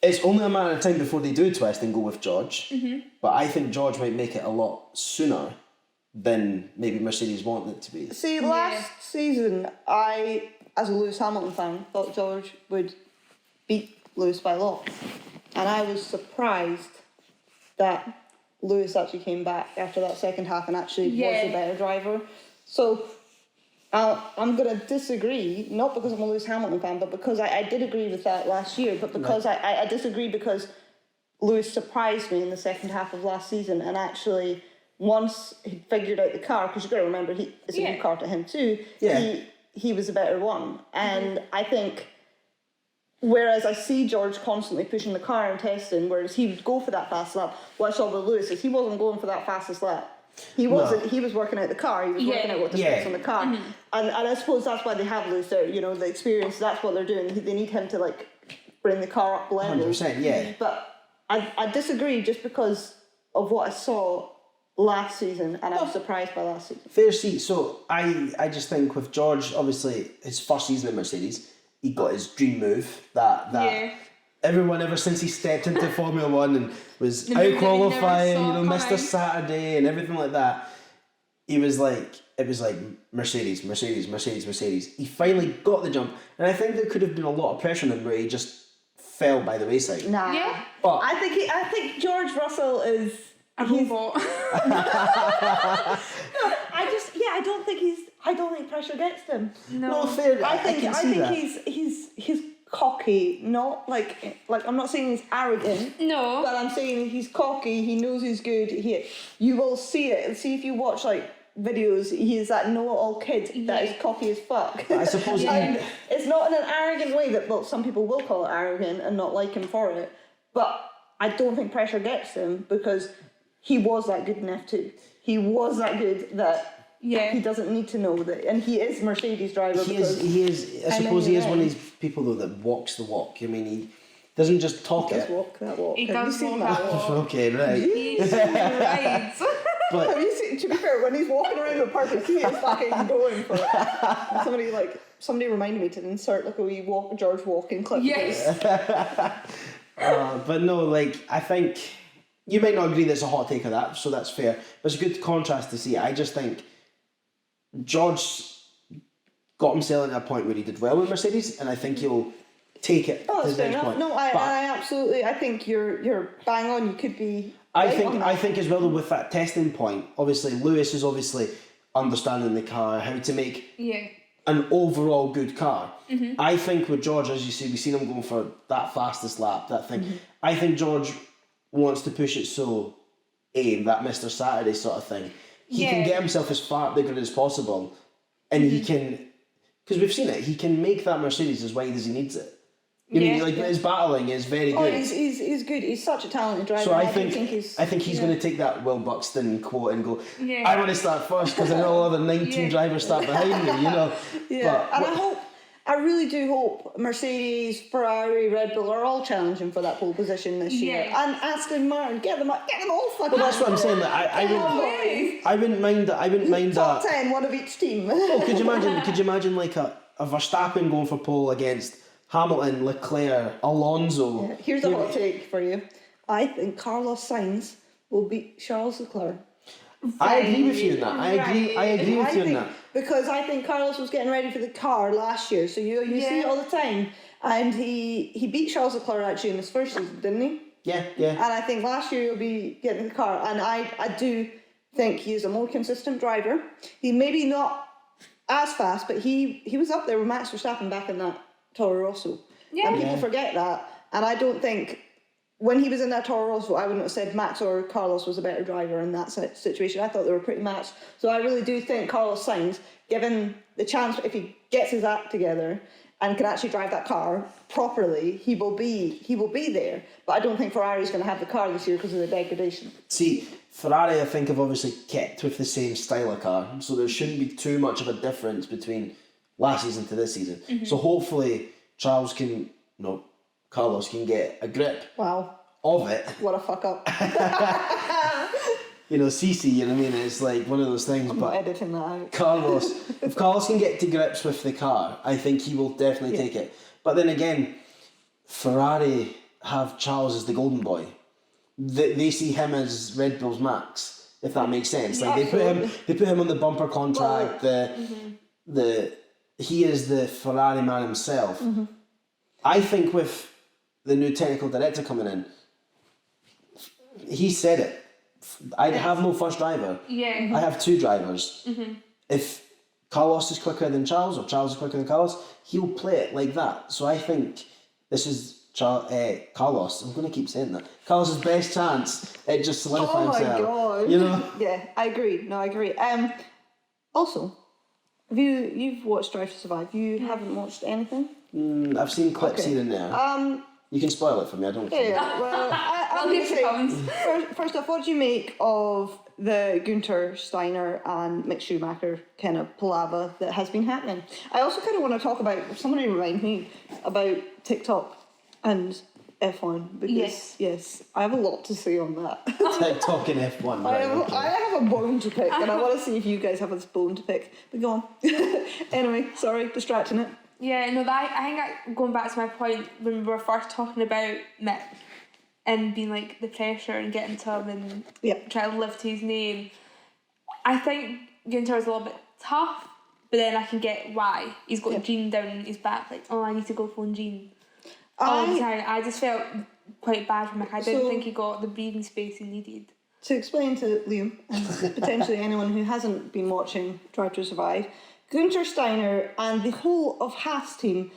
it's only a matter of time before they do twist and go with George. Mm-hmm. But I think George might make it a lot sooner than maybe Mercedes want it to be. See, last season, I, as a Lewis Hamilton fan, thought George would beat Lewis by lots. And I was surprised that Lewis actually came back after that second half and actually was a better driver. So I'm going to disagree, not because I'm a Lewis Hamilton fan, but because I did agree with that last year, but because I disagree because Lewis surprised me in the second half of last season, and actually once he figured out the car, because you've got to remember it's a new car to him too, he was a better one. And I think, whereas I see George constantly pushing the car and testing, whereas he would go for that fast lap, what I saw with Lewis is he wasn't going for that fastest lap. He wasn't. He was working out the car. He was working out what to fix on the car. And I suppose that's why they have Lewis there. You know, the experience. That's what they're doing. They need him to like bring the car up level. 100%, yeah. But I disagree just because of what I saw last season, and I was surprised by last season. Fair seat. So I just think with George, obviously his first season at Mercedes, he got his dream move that everyone ever since he stepped into Formula One and was out qualifying, Mr. Saturday and everything like that. It was like Mercedes. He finally got the jump, and I think there could have been a lot of pressure on him where he just fell by the wayside. Nah. Yeah. But I think George Russell is a robot. I don't think pressure gets him. no fair. I think that. he's cocky, not like I'm not saying he's arrogant. No. But I'm saying he's cocky. He knows he's good. You will see it. See if you watch like videos. He is that know-it-all kid that is cocky as fuck. I suppose it's not in an arrogant way that some people will call it arrogant and not like him for it. But I don't think pressure gets him because he was that good in F2. He was that good that. Yeah. He doesn't need to know that, and he is Mercedes driver. He is. I suppose he is one of these people though that walks the walk. I mean, he doesn't just talk He it. does walk that walk. He Have does you seen walk that? that walk. Okay, right. He rides. But Have you seen? To be fair, when he's walking around with purpose, he is fucking going for it. And somebody reminded me to insert like a wee George walking clip. Yes. but no, I think you might not agree that's a hot take of that, so that's fair. But it's a good contrast to see. I just think George got himself at a point where he did well with Mercedes, and I think he'll take it to his next point. No, I think you're bang on. You could be. I think as well though, with that testing point, obviously Lewis is understanding the car, how to make an overall good car. Mm-hmm. I think with George, as you see, we've seen him going for that fastest lap, that thing. Mm-hmm. I think George wants to push it that Mr. Saturday sort of thing. He can get himself as far up the grid as possible, and he can, because we've seen it, he can make that Mercedes as wide as he needs it. His battling is very good. He's good. He's such a talented driver. So I think he's going to take that Will Buxton quote and go, I want to start first because I know all the 19 drivers start behind me, Yeah, but, I really do hope Mercedes, Ferrari, Red Bull are all challenging for that pole position this year. And Aston Martin, get them all fucking. Well, that's what I'm saying. I wouldn't mind that. Top 10, one of each team. Oh, could you imagine like a Verstappen going for pole against Hamilton, Leclerc, Alonso? Yeah. Here's a hot take for you. I think Carlos Sainz will beat Charles Leclerc. I agree with you in that. I agree with you in that. Because I think Carlos was getting ready for the car last year, so you see it all the time. And he beat Charles Leclerc actually in his first season, didn't he? Yeah. And I think last year he'll be getting the car. And I do think he is a more consistent driver. He maybe not as fast, but he was up there with Max Verstappen back in that Toro Rosso. Yeah. And people forget that. And I don't think when he was in that Toro Rosso, I wouldn't have said Max or Carlos was a better driver in that situation. I thought they were pretty matched. So I really do think Carlos Sainz, given the chance, if he gets his act together and can actually drive that car properly, he will be there. But I don't think Ferrari's going to have the car this year because of the degradation. See, Ferrari, I think, have obviously kept with the same style of car, so there shouldn't be too much of a difference between last season to this season. Mm-hmm. So hopefully Carlos can get a grip of it. What a fuck up. CC, you know what I mean? It's like one of those things. I'm but not editing that out. If Carlos can get to grips with the car, I think he will definitely take it. But then again, Ferrari have Charles as the golden boy. They see him as Red Bull's Max. if that makes sense. Like they put him on the bumper contract. He is the Ferrari man himself. I think with the new technical director coming in, he said it. I have no first driver. Yeah. I have two drivers. If Carlos is quicker than Charles, or Charles is quicker than Carlos, he'll play it like that. So I think this is Carlos. I'm going to keep saying that. Carlos's best chance at just solidifying himself. Oh my god! You know? Yeah, I agree. No, I agree. Also, you've watched Drive to Survive? You haven't watched anything? I've seen clips here and there. You can spoil it for me. I don't care. Yeah. Well, I'll give you comments. First off, what do you make of the Günther Steiner and Mick Schumacher kind of palaver that has been happening? I also kind of want to talk about, somebody remind me about TikTok and F1, because yes, I have a lot to say on that. TikTok and F1. Right, I have a bone to pick, and I want to see if you guys have this bone to pick. But go on. Anyway, sorry, distracting it. Yeah, no, I think going back to my point when we were first talking about Mick and being like the pressure and getting to him and trying to live to his name, I think Günther was a little bit tough, but then I can get why. He's got Jean down his back, like, oh, I need to go phone Jean. All the time. I just felt quite bad for Mick. I didn't think he got the breathing space he needed. To explain to Liam, and potentially anyone who hasn't been watching Drive to Survive, Günther Steiner and the whole of Haas team,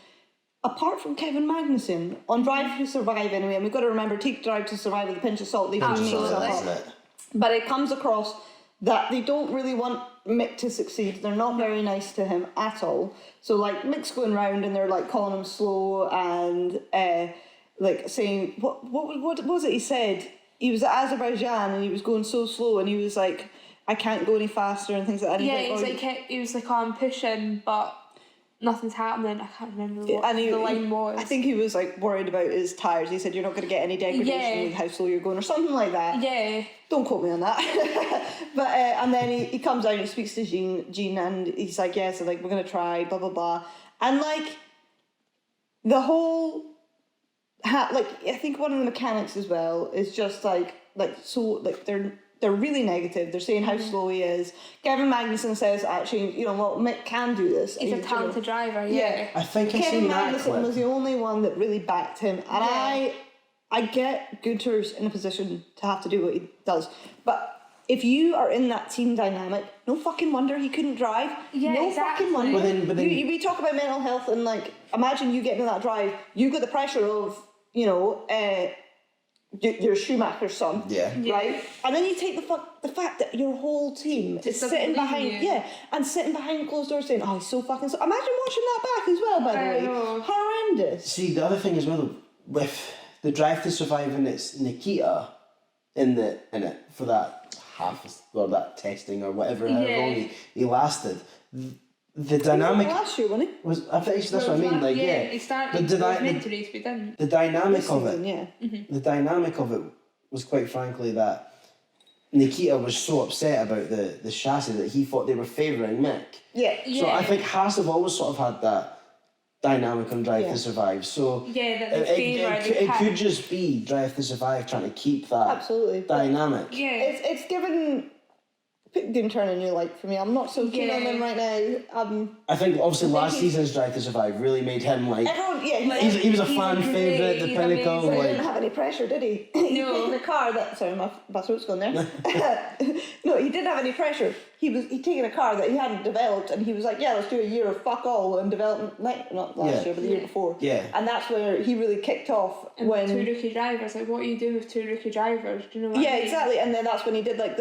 apart from Kevin Magnussen, on Drive to Survive anyway, and we've got to remember, take Drive to Survive with a pinch of salt, they can make stuff up. But it comes across that they don't really want Mick to succeed. They're not very nice to him at all. So like Mick's going round and they're like calling him slow and like saying what was it he said? He was at Azerbaijan and he was going so slow and he was like, I can't go any faster and things like that. And he was like, oh, I'm pushing, but nothing's happening. I can't remember what the line was. I think he was like worried about his tyres. He said, you're not going to get any degradation with how slow you're going or something like that. Yeah. Don't quote me on that. But and then he comes out and he speaks to Jean and he's like, yeah, so like we're going to try, blah, blah, blah. And like the whole, like I think one of the mechanics as well is just like so like they're really negative. They're saying how slow he is. Kevin Magnussen says, actually, you know what, Mick can do this. He's a talented driver, yeah. I think Kevin Magnussen was the only one that really backed him. And I get Günther's in a position to have to do what he does. But if you are in that team dynamic, no fucking wonder he couldn't drive. Yeah, no fucking wonder. But then we talk about mental health and like, imagine you getting in that drive, you've got the pressure of, you know, your Schumacher's son, right? And then you take the fact that your whole team is sitting behind, and sitting behind closed doors saying, "Oh, he's so fucking." Imagine watching that back as well. By the way, horrendous. See, the other thing as well with the Drive to Survive, and it's Nikita in it for that half or that testing or whatever how long he lasted. The dynamic last year, wasn't he? Was I think that's what I mean. Like he started. He was meant to race, but didn't. The dynamic of it, the dynamic of it was quite frankly that Nikita was so upset about the chassis that he thought they were favouring Mick. So I think Haas have always sort of had that dynamic on Drive to Survive. So it could just be Drive to Survive trying to keep that dynamic. It's given. Günther in a new light for me. I'm not so keen on him right now. I think obviously last season's Drive to Survive really made him like. Everyone, he was a fan favourite, the pinnacle. He didn't have any pressure, did he? No. In the car that my throat's gone there. No, he didn't have any pressure. He'd taken a car that he hadn't developed and he was like, yeah, let's do a year of fuck all and development, not last year, but the year before. And that's where he really kicked off. And when two rookie drivers, like what are you doing with two rookie drivers? Do you know what I mean? Exactly. And then that's when he did like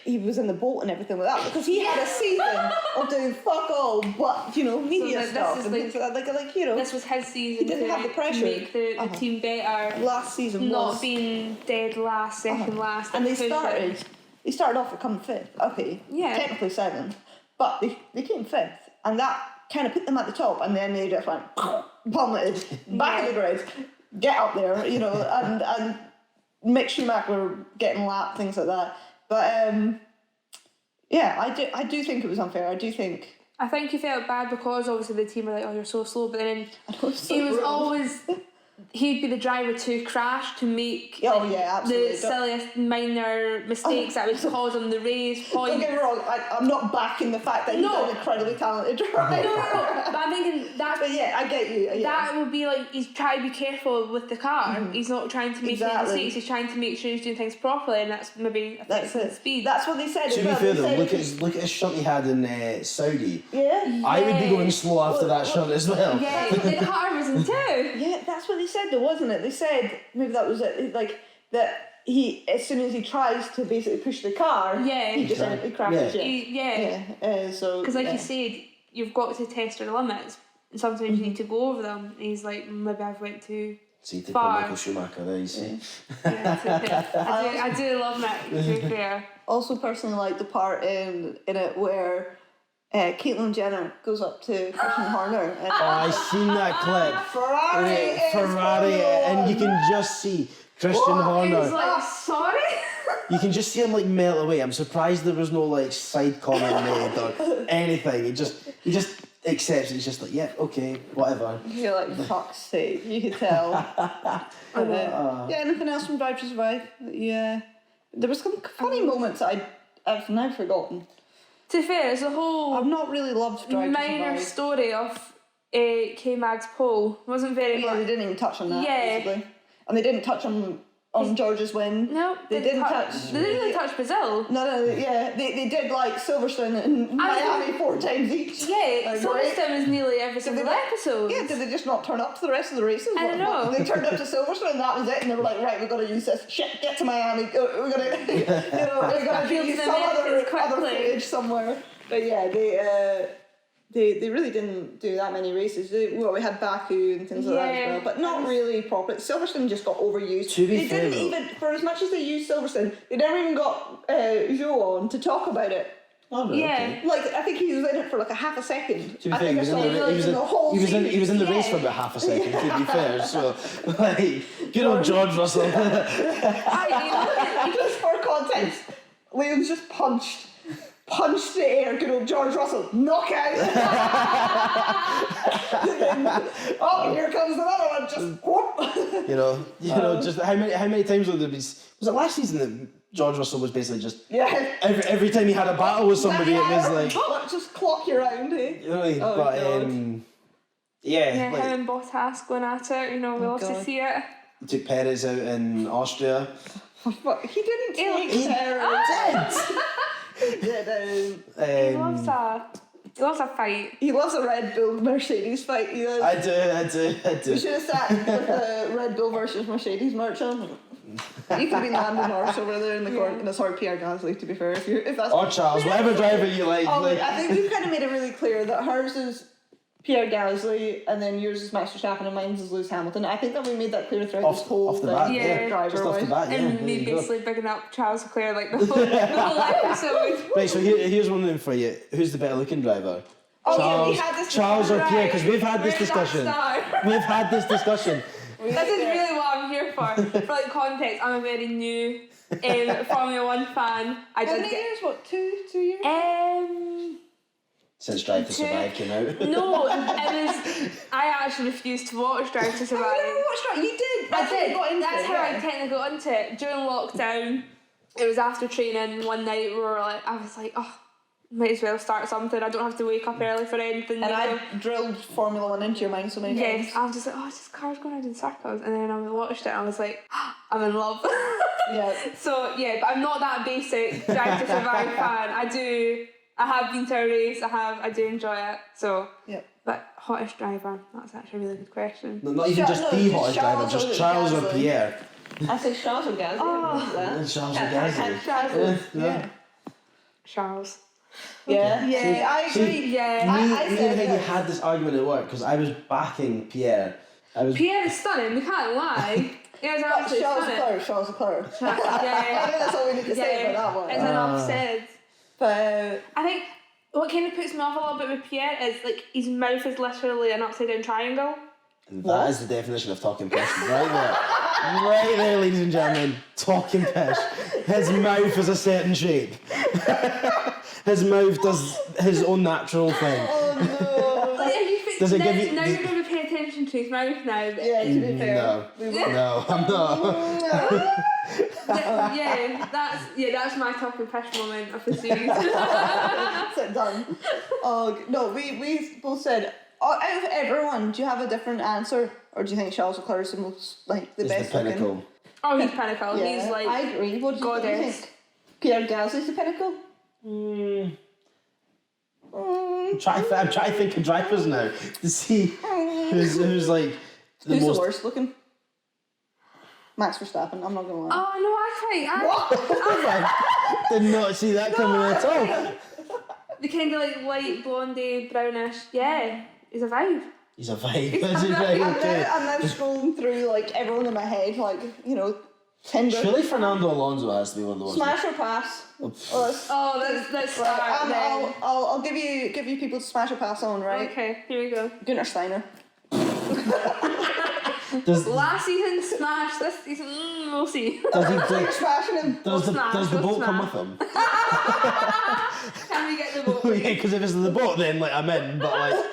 he was in the boat and everything like that because he had a season of doing fuck all, but you know, media stuff and things like that. Like you know, this was his season. He didn't have the pressure to make the team better. Last season not being dead last, second last, and they started off at coming fifth. Okay, technically seventh, but they came fifth, and that kind of put them at the top, and then they just went plummeted back in the grid. Get up there, you know, and Mick Schumacher getting lapped, things like that. But I do think it was unfair. I think he felt bad because obviously the team were like, oh, you're so slow, but then he was always he'd be the driver to crash, to make absolutely. the silliest minor mistakes that would cause him the race points. Don't get me wrong, I'm not backing the fact that he's an incredibly talented driver. No. But I'm thinking that. But yeah, I get you. Yeah. That would be like he's trying to be careful with the car. Mm-hmm. He's not trying to make any mistakes. He's trying to make sure he's doing things properly, and that's maybe affecting speed. That's what they said. To be fair though, look at his shunt he had in Saudi. Yeah. I would be going slow after that shunt as well. Yeah, the car was in two. Yeah, that's what they said though, wasn't it? They said maybe that was it. Like that. He, as soon as he tries to basically push the car, he just crashes. So because like you said, you've got to test your limits, and sometimes you need to go over them. And he's like, maybe I've went too far. Michael Schumacher, there you see. I do love Mick, to be fair. Also, personally, like the part in it where Caitlyn Jenner goes up to Christian Horner. And I seen that clip. Ferrari, and you can just see Christian Horner. He's like, sorry? You can just see him like melt away. I'm surprised there was no like side comment made or anything. He just accepts it. He's just like, yeah, okay, whatever. You're like, fuck's sake, you could tell. Anything else from Drive to Survive? Yeah. There was some funny moments I've now forgotten. To be fair, it's a whole I've not really loved Drive to Survive. minor story of K-Mag's pole. Wasn't very much. They didn't even touch on that, basically. And they didn't touch on George's win. No, they didn't touch. They didn't really touch Brazil. No, they did like Silverstone and Miami 4 times each. Yeah, Silverstone was nearly every single episode. Yeah, did they just not turn up to the rest of the races? I don't know. They turned up to Silverstone and that was it, and they were like, right, we've got to use this. Shit, get to Miami. We're gonna, we've got to use some other footage somewhere. But yeah, They really didn't do that many races. We had Baku and things like that as well, but not really properly. Silverstone just got overused. They didn't even, for as much as they used Silverstone, they never even got Joe on to talk about it. Oh, no, okay. Like, I think he was in it for like a half a second. To be fair, he was in the race for about half a second, to be fair, so, like, good old George Russell. Just for context, Liam's just punched the air, good old George Russell, knockout! Here comes another one, just whoop! You know, just how many times was it last season that George Russell was basically just every time he had a battle with somebody it was like just clock you around, eh? You know, him and Bottas going at it, we love to see it. He took Perez out in Austria. He didn't take Perez. He loves a fight. He loves a Red Bull Mercedes fight. He does. I do. We should have sat with a Red Bull versus Mercedes merch on. You could be Lando Norris over there in the corner. No, sorry, Pierre Gasly, to be fair. If that's or Charles, whatever driver you like. I think we've kind of made it really clear that hers is Pierre Gasly, and then yours is Max Verstappen, and mine's is Lewis Hamilton. I think that we made that clear throughout this whole thing. Just off the bat, and me basically bigging up Charles Leclerc like the whole episode. Right, so here's one thing for you. Who's the better looking driver? Charles or Pierre? Because we've had this discussion. We've had this discussion. This is really what I'm here for. For like context, I'm a very new Formula 1 fan. How many years? What, 2 years? Since Drive to Survive came out. No, I actually refused to watch Drive to Survive. You never watched Drive? You did. I did. That's how I technically got into it. During lockdown, it was after training one night. I was like, might as well start something. I don't have to wake up early for anything. And I drilled Formula 1 into your mind so many times. Yes, I was just like, it's just cars going around in circles. And then I watched it and I was like, I'm in love. Yeah. So, but I'm not that basic Drive to Survive fan. I have been to a race, I do enjoy it. So, but hottest driver, that's actually a really good question. No, not even just the hottest driver, just Charles or Pierre. I say Charles or Gasly. Charles or Gasly. Charles. Yeah, I agree. Me and Heidi had this argument at work because I was backing Pierre. Pierre is stunning, we can't lie. Yeah, Charles Leclerc. I think that's all we need to say about that one. It's enough said. But I think what kind of puts me off a little bit with Pierre is like his mouth is literally an upside down triangle. And that is the definition of talking pish, right there. Right there, ladies and gentlemen. Talking pish. His mouth is a certain shape. His mouth does his own natural thing. Oh no. Does it give you? Now you're going to pay attention into his mouth now. Yeah, to be fair. No, I'm not. That's my Talkin Pish moment of the series. Sit down. Oh no, we both said. Out of everyone, do you have a different answer, or do you think Charles Leclerc is the most the best? The pinnacle. Oh, he's pinnacle. Yeah, He's like. I agree. What do you goddess. think? Pierre Gasly's the pinnacle. I'm trying to think of drivers now to see who's like Who's the worst looking? Max Verstappen. I'm not gonna lie. Oh no, Did not see that coming at all. The kind of like light blondie, brownish. Yeah, he's a vibe. He's a vibe. Is he right? Okay. I'm now scrolling through like everyone in my head, like Tinder. Surely Fernando Alonso has to be one of the ones. Smash or pass? That's right. I'll give you people to smash or pass on, right? Okay, here we go. Gunnar Steiner. Last season smash. This season, we'll see. You're smashing him. Does the boat come with him? Can we get the boat? Yeah, because if it's the boat, then like I'm in. But like,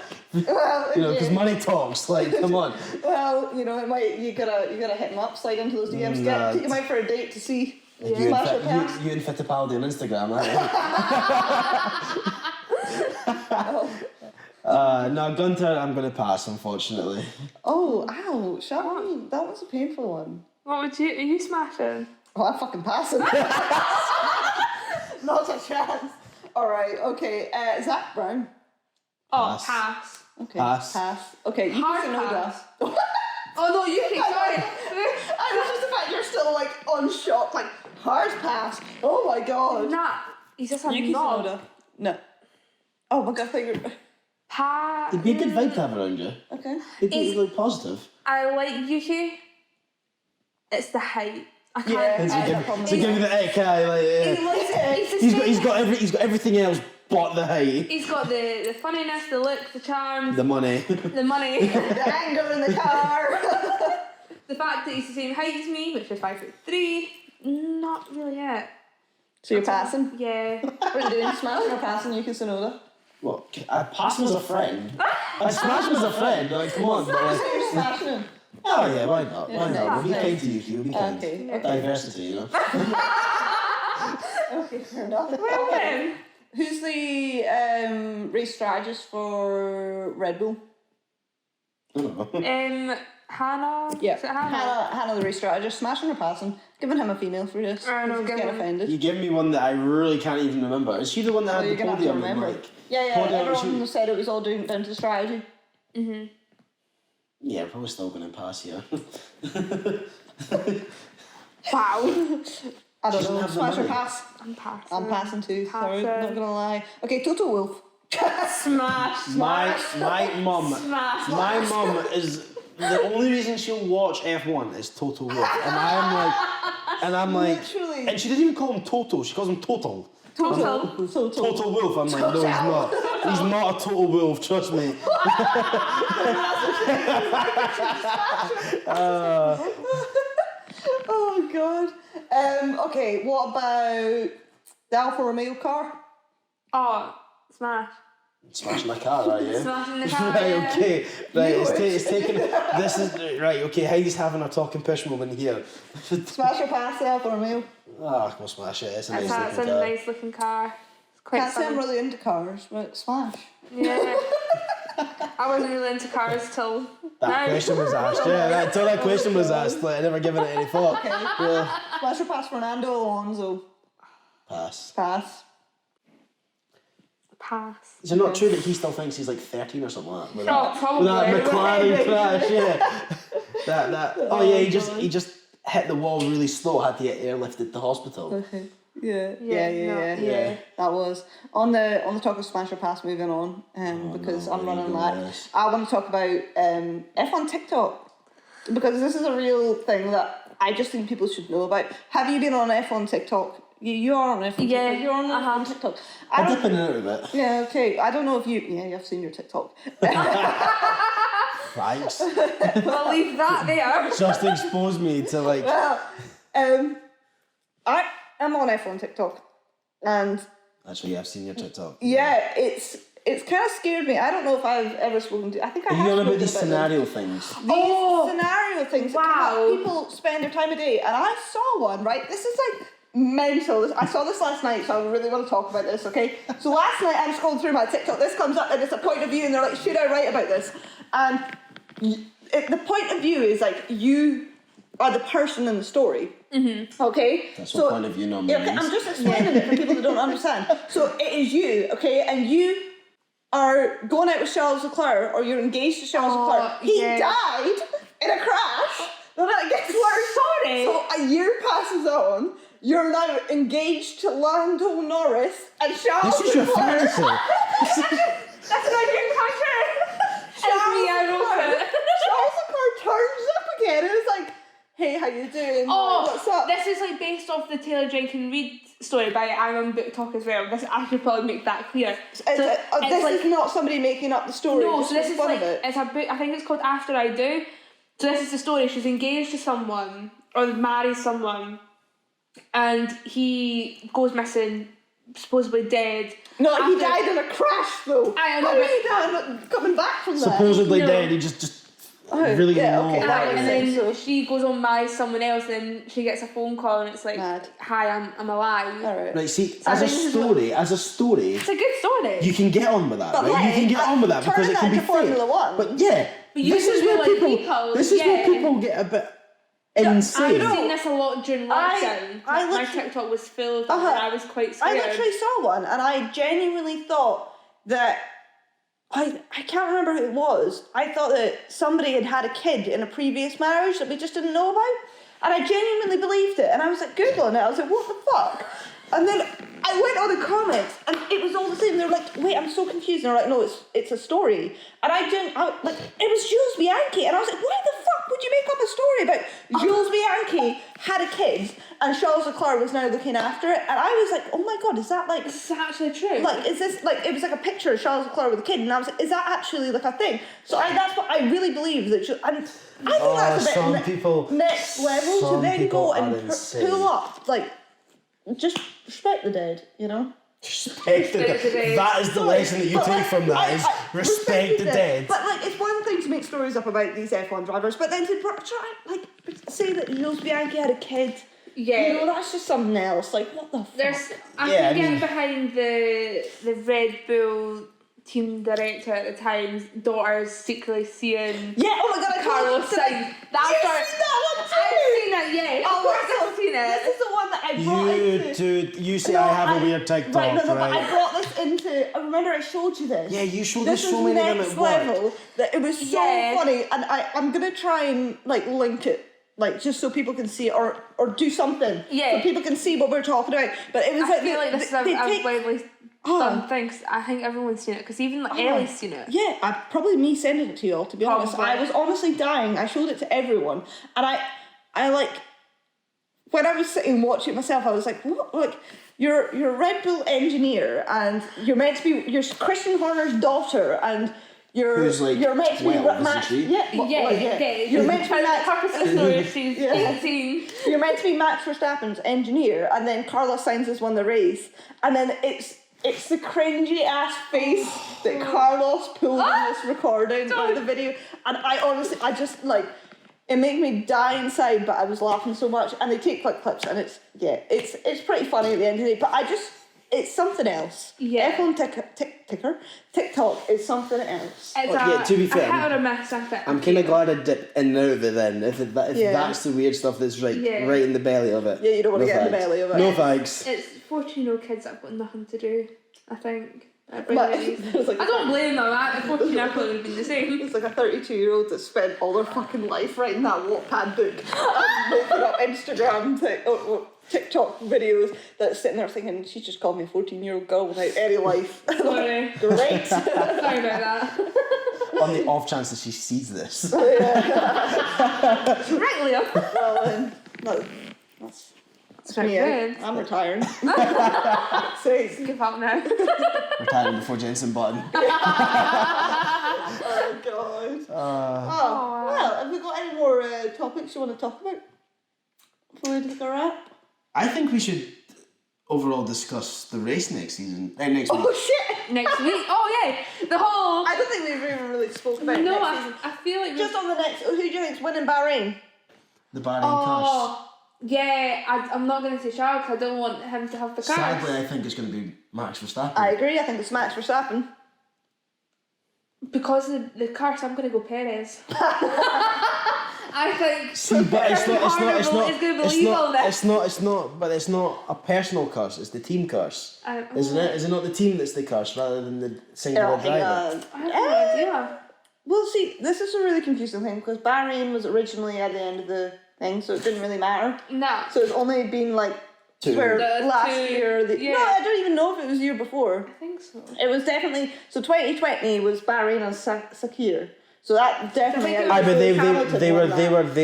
well, because money talks. Like, come on. Well, you gotta hit him up, slide into those DMs, take him out for a date to see. You and Fittipaldi on Instagram, no, Gunter, I'm going to pass, unfortunately. Oh, ouch. That was a painful one. What would you... Are you smashing? Oh, I'm fucking passing. Not a chance. Alright, okay. Zach Brown. Oh, pass. Okay, pass. Okay, you Hard can know pass. that. Oh no, you can... Sorry. I was just the fact you're still like on shock, like hard pass. Oh my god. Nah, he's just a Yuki knob. Tsunoda. No. Oh my god, I thought you were... Pass. It'd be a good vibe to have around you. Okay. It'd be like positive. I like Yuki. It's the height. I can't... To give you the ick, he's got everything else but the height. He's got the funniness, the look, the charm. The money. The money. The anger in the car. The fact that he's the same height as me, which is 5'3", not really it. So you're passing? Yeah. What are you doing? Smashing or passing Yuki Tsunoda? What? I pass him as a friend. I smash him as a friend. Like, come on. But like, So you're smashing him? oh yeah, why not? Yeah, Why not? We'll be nice. kind to you. We'll be kind. Okay. Diversity, you know. Okay, fair enough. Well then. Who's the race strategist for Red Bull? I don't know. Hannah? Yeah, Is it Hannah? Hannah the race strategist. Smashing or passing? Giving him a female for this. I know, He's give getting him- offended. You give me one that I really can't even remember. Is she the one that had You're the gonna have to podium? And, remember. like, Yeah. podium, Everyone said it was all down to the strategy. Mhm. Yeah, I'm probably still going to pass here. Wow. I don't Doesn't know. have the Smash or money. pass? I'm passing. I'm passing too. Sorry, Passing. not gonna lie. Okay, Total Wolf. Smash. My mum. Smash. My mum is the only reason she'll watch F1 is Total Wolf, and I'm like, Literally. and she doesn't even call him Total. She calls him Total. Total. Total Wolf. I'm like, no, he's not. He's not a total wolf. Trust me. Oh god. Okay, what about the Alfa Romeo car? Oh, smash. Smashing my car, right? Yeah. Smashing the car. Right. yeah. Okay. Right. It's taking. This is right. Okay. Heidi's having a Talkin Pish moment here. Smash or pass the Alfa Romeo? Ah, go smash it. It's a nice It's looking a car. nice looking car. It's quite Can't say I'm fun. really into cars, but smash. Yeah. I wasn't really into cars till That now. question was asked. Yeah. Until that question was asked, like, I never given it any thought. Okay. Yeah. Smash or pass Fernando Alonso? Pass. Pass. Pass. Is it not true that he still thinks he's like 13 or something like that? With Oh, that, probably. with that McLaren crash, yeah. that. Oh yeah, he God. just hit the wall really slow. Had to get airlifted to hospital. Okay. Yeah. Yeah. That was on the talk of smash or pass. Moving on, because no, I'm running you late. guys. I want to talk about F1 TikTok, because this is a real thing that I just think people should know about. Have you been on F1 TikTok? You are on F1 Yeah, TikTok. You're on F1 TikTok. I dip in and out of it. Yeah, okay. I don't know if you... Yeah, I've seen your TikTok. Thanks. We'll leave that there. Just expose me to like. Well, I am on F1 TikTok, and Actually, I've seen your TikTok. yeah, it's it's kind of scared me. I don't know if I've ever spoken to. I think I have. You know about spoken these about scenario them. things. These scenario things. That come Wow. up, people spend their time of day, and I saw one. Right, this is like mental. I saw this last night, so I really want to talk about this. Okay, so last night I'm scrolling through my TikTok. This comes up, and it's a point of view, and they're like, "Should I write about this?" And the point of view is like you are the person in the story. Mm-hmm. Okay? That's what point of view normally okay, means. I'm just explaining it for people that don't understand. So it is you, okay? And you are going out with Charles Leclerc, or you're engaged to Charles Leclerc. He died in a crash. Then it gets worse. Sorry. So a year passes on. You're now engaged to Lando Norris and Charles This is your Leclerc. fantasy. That's not your country. Charles Leclerc turns up again and is like, "Hey, how you doing? What's up?" This is like based off the Taylor Jenkins Reid story by I'm on Book Talk as well. I should probably make that clear. This is not somebody making up the story. No, so this is like it. it's a book. I think it's called After I Do. So this is the story. She's engaged to someone or marries someone, and he goes missing, supposedly dead. No, he died in a crash though. I know. How did he die coming back from that? Supposedly dead, he just really didn't know. And then she goes on marries someone else, and then she gets a phone call, and it's like, Mad. "Hi, I'm alive." Alright. Right, see, as a story, It's a good story. you can get on with that, But right? You can get on with that turn because it can that be into Formula fake. One. But yeah, you this is can where do, like, people. This is where people get a bit insane. I've seen this a lot during lockdown. My TikTok was full of them, and I was quite scared. I literally saw one, and I genuinely thought that I can't remember who it was. I thought that somebody had a kid in a previous marriage that we just didn't know about, and I genuinely believed it. And I was like googling it. I was like, "What the fuck?" And then I went on the comments, and it was all the same. They were like, "Wait, I'm so confused." And they're like, "No, it's a story." And it was Jules Bianchi, and I was like, "Why the fuck would you make up a story about Jules Bianchi had a kid and Charles Leclerc was now looking after it?" And I was like, "Oh my god, is that like? Is this actually true? Like, is this like? It was like a picture of Charles Leclerc with a kid, and I was like, is that actually like a thing?" So that's what I really believe that. And I think that's a bit next level to then go and pull up like. Just respect the dead, you know? Respect the dead. That is the lesson that you take from that, is respect the dead. But like, it's one thing to make stories up about these F1 drivers, but then to try, like, say that Jules Bianchi had a kid. Yeah. You know, that's just something else. Like, what the fuck? I can get behind the Red Bull team director at the time's daughter's secretly seeing oh my god, Carlos Sainz. I've seen that, yeah. Of course I've seen it. This is the one that I brought into. You say I have a weird TikTok, right? But I brought this into. I remember I showed you this. Yeah, you showed this so many of them at level that it was so funny, and I'm gonna try and like link it. Like, just so people can see it, or do something. So people can see what we're talking about. But it was I feel like this is a widely done thing. I think everyone's seen it, because even like Ellie's seen it. Yeah, probably me sending it to you all, to be honest. I was honestly dying. I showed it to everyone. And I like, when I was sitting watching it myself, I was like, what? Like, you're a Red Bull engineer, and you're meant to be, you're Christian Horner's daughter, and you're meant to be matched. You're meant to be matched. She's 18. You're meant to be Max Verstappen's engineer, and then Carlos Sainz has won the race, and then it's the cringy ass face that Carlos pulled in this recording of the video, and I just like, it made me die inside, but I was laughing so much, and they take quick clips, and it's pretty funny at the end of the day, but it's something else. Yeah. F1 TikTok is something else. To be fair, I'm kind of glad I dipped in and out of it then. If that's the weird stuff that's right in the belly of it. Yeah, you don't want to get in the belly of it. No thanks. It's 14-year-old kids that have got nothing to do, I think. I don't blame them. The 14-year-old would have been the same. It's like a 32-year-old that spent all their fucking life writing that Wattpad book and making up Instagram, TikTok videos, that's sitting there thinking, she just called me a 14-year-old girl without any life. Sorry. Great. Sorry about that. On the off chance that she sees this. Right, Liam. Well, no, that's me. I'm retiring. So give up now. Retiring before Jensen Button. Oh god. Well, have we got any more topics you want to talk about before we take a wrap? I think we should overall discuss the race next season. Next week. Oh shit! Next week. Oh yeah, the whole. I don't think we've even really spoke about it No, next season. I feel like Just on the next. Who do you think's winning Bahrain? The Bahrain curse. Oh yeah, I'm not going to say Charles because I don't want him to have the car. Sadly, I think it's going to be Max Verstappen. I agree. I think it's Max Verstappen. Because of the curse, I'm going to go Perez. I think. See, but it's not. Is going to believe all this. It's not. But it's not a personal curse. It's the team curse, isn't it? Is it not the team that's the curse rather than the singular driver? I have no idea. Well, see, this is a really confusing thing because Bahrain was originally at the end of the thing, so it didn't really matter. No. So it's only been like last year. No, I don't even know if it was the year before. I think so. It was definitely 2020 was Bahrain and Sakir. So that definitely. But they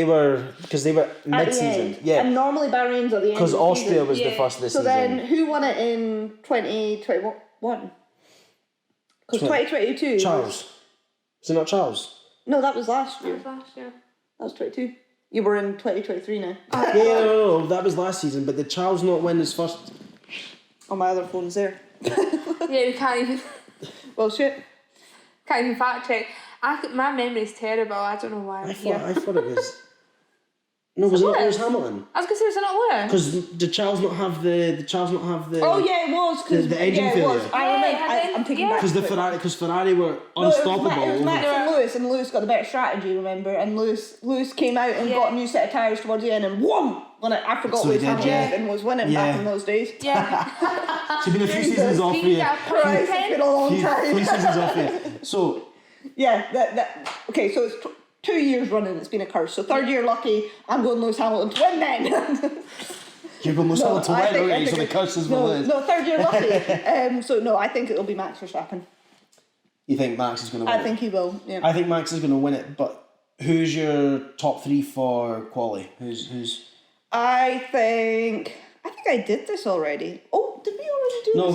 were because they were mid-season. Yeah. And normally Bahrain's at the end. Because Austria was the first this season. So season. then, who won it in 2021? Because 2022. Charles. Is it not Charles? No, that was last year. That was last year. That was 22. You were in 2023 now. No, that was last season. But did Charles not win his first? Oh, my other phone's there. Yeah, we can't even. Well, shit. Can't even fact check. My memory's terrible. I don't know why I thought it was. No, was it not Lewis Hamilton? I was gonna say, was it not Lewis? Because did Charles not have the? Oh yeah, it was because the engine failure. I remember. I'm taking back. Because Ferrari were unstoppable. It was Max and Lewis got the better strategy, remember? And Lewis came out and got a new set of tyres towards the end, and whoom! I forgot Lewis Hamilton was winning back in those days. Yeah. It's been a few seasons off for you. It's been a long time. Few seasons off for you. So. Yeah. Okay, so it's 2 years running. It's been a curse. So third year lucky. I'm going Lewis Hamilton to win then. You're going Lewis Hamilton to win, aren't you? So the curse is will lose. No, third year lucky. So no, I think it'll be Max Verstappen. You think Max is going to win? I think he will. Yeah. I think Max is going to win it. But who's your top three for quali? Who's? I think I did this already. Oh, did we already do this? No,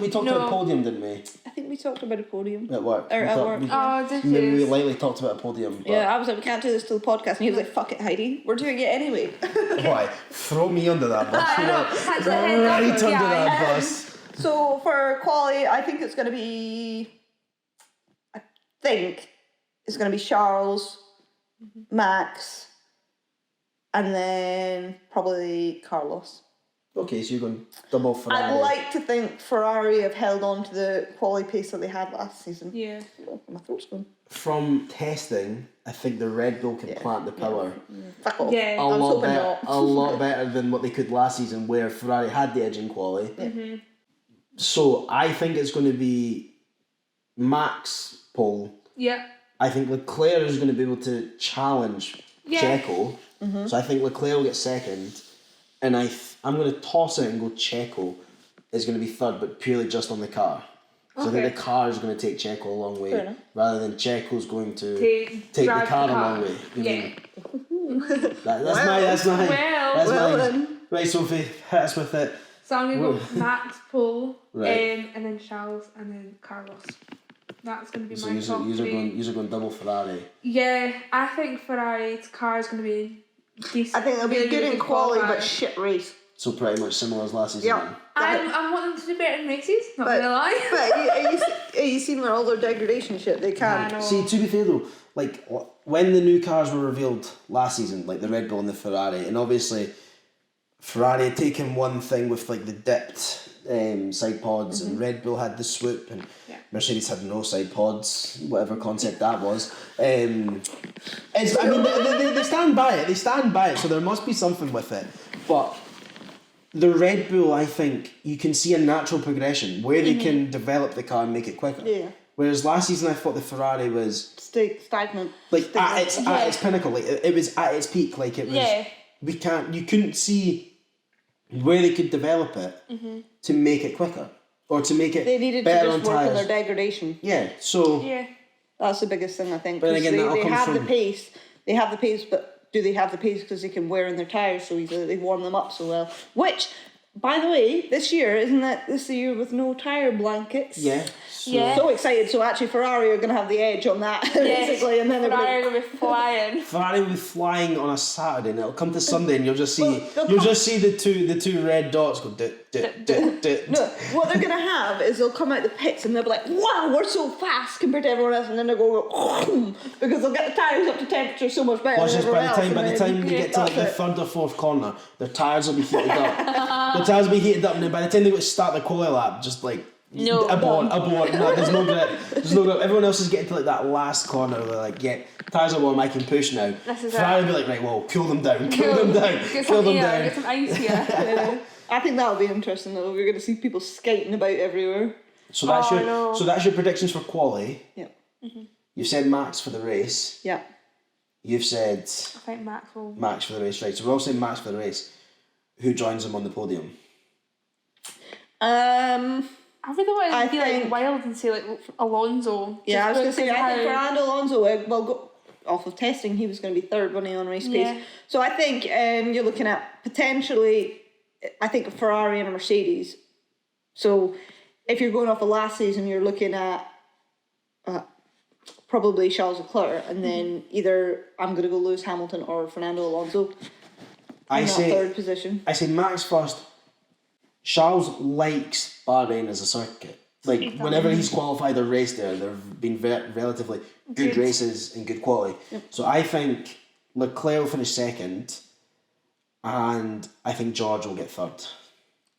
we talked about a podium, didn't we? I think we talked about a podium. At work. At work. Did you? Maybe we lightly talked about a podium. But Yeah, I was like, we can't do this till the podcast. And he was like, fuck it, Heidi. We're doing it anyway. Why? Throw me under that bus. I know. Right under that bus. So for quali, I think it's going to be... Charles, Max, and then probably Carlos. Okay, so you're going double Ferrari. I'd like to think Ferrari have held on to the quali pace that they had last season. Yeah. Oh, my throat's going. From testing, I think the Red Bull can plant the power. Fuck off. Yeah. A lot better than what they could last season, where Ferrari had the edge in quali. Mm-hmm. So I think it's going to be Max pole. Yeah. I think Leclerc is going to be able to challenge Checo. Mm-hmm. So I think Leclerc will get second. And I'm going to toss it and go Checo is going to be third, but purely just on the car. So I think the car is going to take Checo a long way, rather than Checo's going to take the car a long way. That's mine. Right, Sophie, hit us with it. So I'm going to go Max, Paul, and then Charles, and then Carlos. That's going to be my top three. You're going double Ferrari. Yeah, I think Ferrari's car is going to be decent. I think they'll be good in quali, but shit race. So pretty much similar as last season. Yeah. I'm wanting them to do better in races, not going to lie. But you seen where all their degradation shit, they can't. See, to be fair though, like when the new cars were revealed last season, like the Red Bull and the Ferrari, and obviously Ferrari had taken one thing with like the dipped side pods, and Red Bull had the swoop, and Mercedes had no side pods, whatever concept that was. They stand by it. They stand by it. So there must be something with it. But the Red Bull, I think, you can see a natural progression where they can develop the car and make it quicker. Yeah. Whereas last season, I thought the Ferrari was stagnant. Like at its pinnacle. Like it was at its peak. Like it was. Yeah. You couldn't see where they could develop it to make it quicker or to make it better on tyres. They needed to just work on their degradation. Yeah, so... Yeah. That's the biggest thing, I think. But again, they have the pace. They have the pace, but do they have the pace because they can wear in their tyres so easily? They warm them up so well. Which, by the way, this year, isn't that this year with no tyre blankets? Yeah. So excited. So actually Ferrari are going to have the edge on that, basically. And then Ferrari are going to be flying. Ferrari will be flying on a Saturday, and it'll come to Sunday, and you'll just see the two red dots go. No, what they're gonna have is they'll come out the pits and they'll be like, "Wow, we're so fast compared to everyone else," and then they'll go because they'll get the tyres up to temperature so much better. Watch than this, by everyone the else, time they get to like the third or fourth corner, their tyres will be heated up. Their tyres will be heated up, and then by the time they go to start the quali lap, just like abort. No, there's no grip. Everyone else is getting to like that last corner. They're like, yeah, tyres are warm, I can push now. Ferrari will be like, right, well, cool them down. Get some ice here. I think that'll be interesting though. We're going to see people skating about everywhere. So that's your predictions for quali. Yeah. You've said Max for the race. Yeah. You've said I think Max will. Max for the race, right? So we're all saying Max for the race. Who joins him on the podium? I really want to be like wild and say like Alonso. Yeah, I was going to say I think Fernando Alonso will go off of testing. He was going to be third, wasn't he, on race pace? So I think you're looking at potentially, I think a Ferrari and a Mercedes. So if you're going off of last season, you're looking at probably Charles Leclerc, and then either I'm going to go Lewis Hamilton or Fernando Alonso. In that third position. I say Max first. Charles likes Bahrain as a circuit. Like, whenever he's qualified or raced there, there have been relatively good races and good quality. Yep. So I think Leclerc will finish second, and I think George will get third.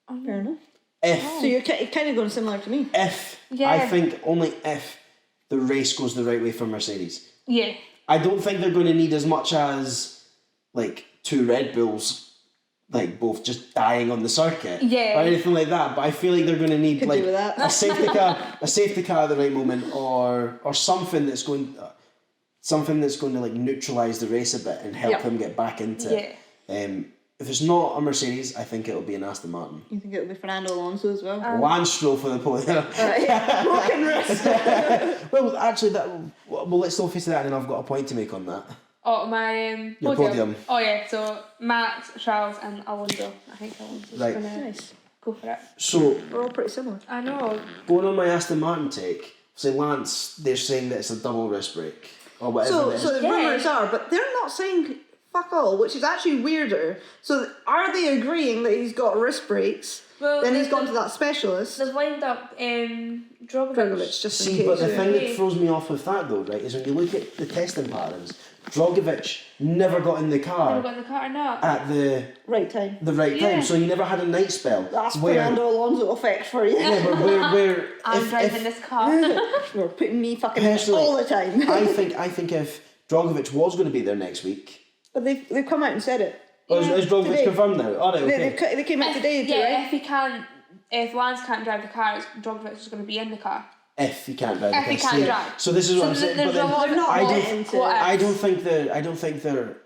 Fair enough. So you're kind of going similar to me. I think only if the race goes the right way for Mercedes. Yeah. I don't think they're going to need as much as, like, 2 Red Bulls, like both just dying on the circuit or anything like that, but I feel like they're going to need like a safety car at the right moment, or something that's going to like neutralise the race a bit and help him get back into it. If it's not a Mercedes, I think it'll be an Aston Martin. You think it'll be Fernando Alonso as well? Lance Stroll for the podium. Broken wrist. Well, actually, let's still face that, and I've got a point to make on that. Oh, my podium. Oh yeah, so Max, Charles and Alonso. I think Alonso's going to go for it. So we're all pretty similar. I know. Going on my Aston Martin take, say Lance, they're saying that it's a double wrist brake or whatever. So the rumours are, but they're not saying fuck all, which is actually weirder. So are they agreeing that he's got wrist brakes? Well, then he's gone to that specialist. They've lined up Drogovic just in case. But the thing that throws me off with that though, right, is when you look at the testing patterns, Drogovic never got in the car. At the right time. So he never had a night spell. That's Fernando Alonso effect for you. Yeah, but where I'm driving this car. You're putting me fucking all the time. I think if Drogovic was going to be there next week. But they've come out and said it. Is Drogovic confirmed now? Oh, right, okay. They came out today, right? If Lance can't drive the car, Drogovic is going to be in the car. If he can't drive the car. If he can't drive. So this is what I'm saying. But then I don't think they're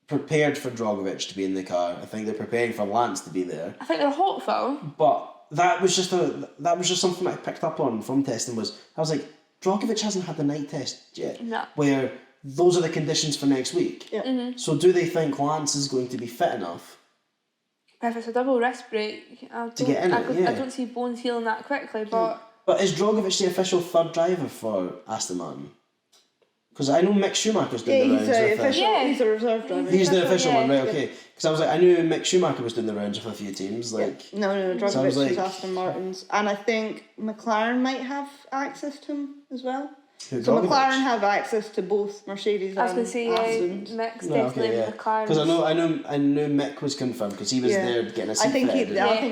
prepared for Drogovic to be in the car. I think they're preparing for Lance to be there. I think they're hopeful. But that was just something I picked up on from testing. I was like, Drogovic hasn't had the night test yet. No. Where those are the conditions for next week. Yeah. Mm-hmm. So do they think Lance is going to be fit enough? If it's a double wrist brake, I don't see Bones healing that quickly. But is Drogovic the official third driver for Aston Martin? Because I know Mick Schumacher's doing the rounds. He's a reserve driver. He's the official one, right? Okay. Because I was like, I knew Mick Schumacher was doing the rounds with a few teams. Like, no, Drogovic was Aston Martin's, and I think McLaren might have access to him as well. So McLaren have access to both Mercedes and Aston. I was going to say, Mick's definitely McLaren. Because I know Mick was confirmed because he was there getting a seat I think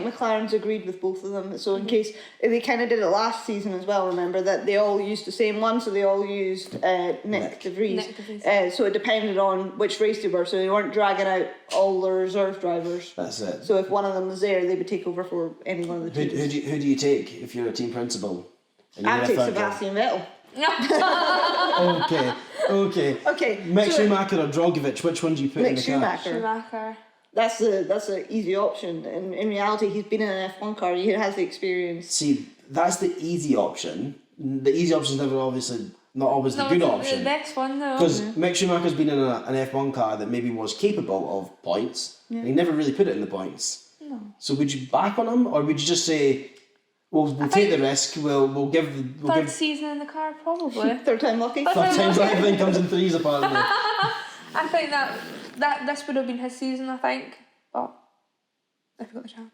McLaren's agreed with both of them. So in case they kind of did it last season as well. Remember that they all used the same one, so they all used Nick de Vries. So it depended on which race they were. So they weren't dragging out all their reserve drivers. That's it. So if one of them was there, they would take over for any one of the teams. Who do you take if you're a team principal? I'd take Sebastian Vettel. Okay. Mick Schumacher or Drogovic, which one do you put in the car? Schumacher. That's an easy option. And in reality, he's been in an F1 car. He has the experience. See, that's the easy option. The easy option is never obviously not always the good option. The next one though. Because Mick Schumacher's been in an F1 car that maybe was capable of points, and he never really put it in the points. No. So would you back on him, or would you just say, we'll take the risk. We'll give third season in the car probably. Third time lucky. Third time's lucky. Everything comes in threes apparently. I think that this would have been his season. I think, but if he got the chance.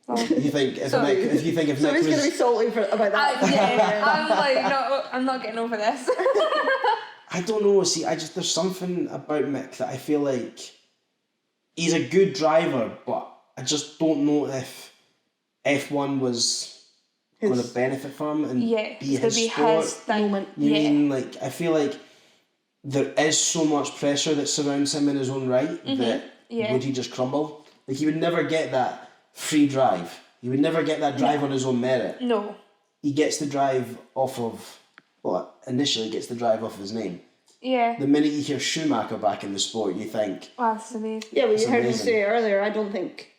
You think if Nick So he's was... going to be salty about that. I'm like, no, I'm not getting over this. I don't know, see, there's something about Mick that I feel like he's a good driver, but I just don't know if F1 was going to benefit from him and be his sport. His moment. You mean, like, I feel like there is so much pressure that surrounds him in his own right that would he just crumble? Like, he would never get that free drive. He would never get that drive on his own merit. No. He gets the drive off of... Well, initially gets the drive off of his name. Yeah. The minute you hear Schumacher back in the sport, you think... Wow, that's amazing. Yeah, well, you heard me say earlier, I don't think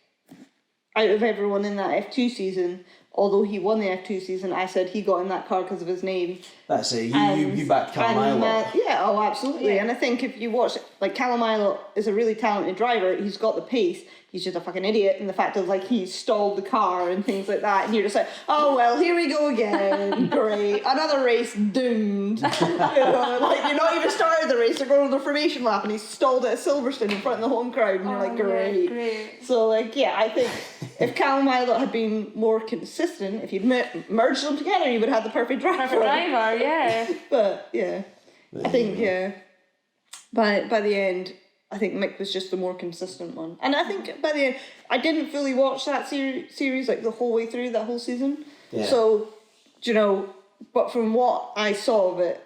out of everyone in that F2 season, although he won the F2 season, I said he got in that car because of his name. That's it. You backed Callum Ilott. Yeah, oh, absolutely. Yeah. And I think if you watch, like, Callum Ilott is a really talented driver. He's got the pace. He's just a fucking idiot in the fact of, like, he stalled the car and things like that. And you're just like, oh, well, here we go again. Great. Another race doomed. Like, you're not even started the race. They're going on the formation lap and he's stalled at Silverstone in front of the home crowd. And you're like, great. Yeah, great. So, like, yeah, I think if Callum Ilott had been more consistent, if you'd merged them together, you would have the perfect driver. Perfect driver, yeah. But, yeah. I think, by the end... I think Mick was just the more consistent one. And I think by the end, I didn't fully watch that series like the whole way through, that whole season. Yeah. So, you know, but from what I saw of it,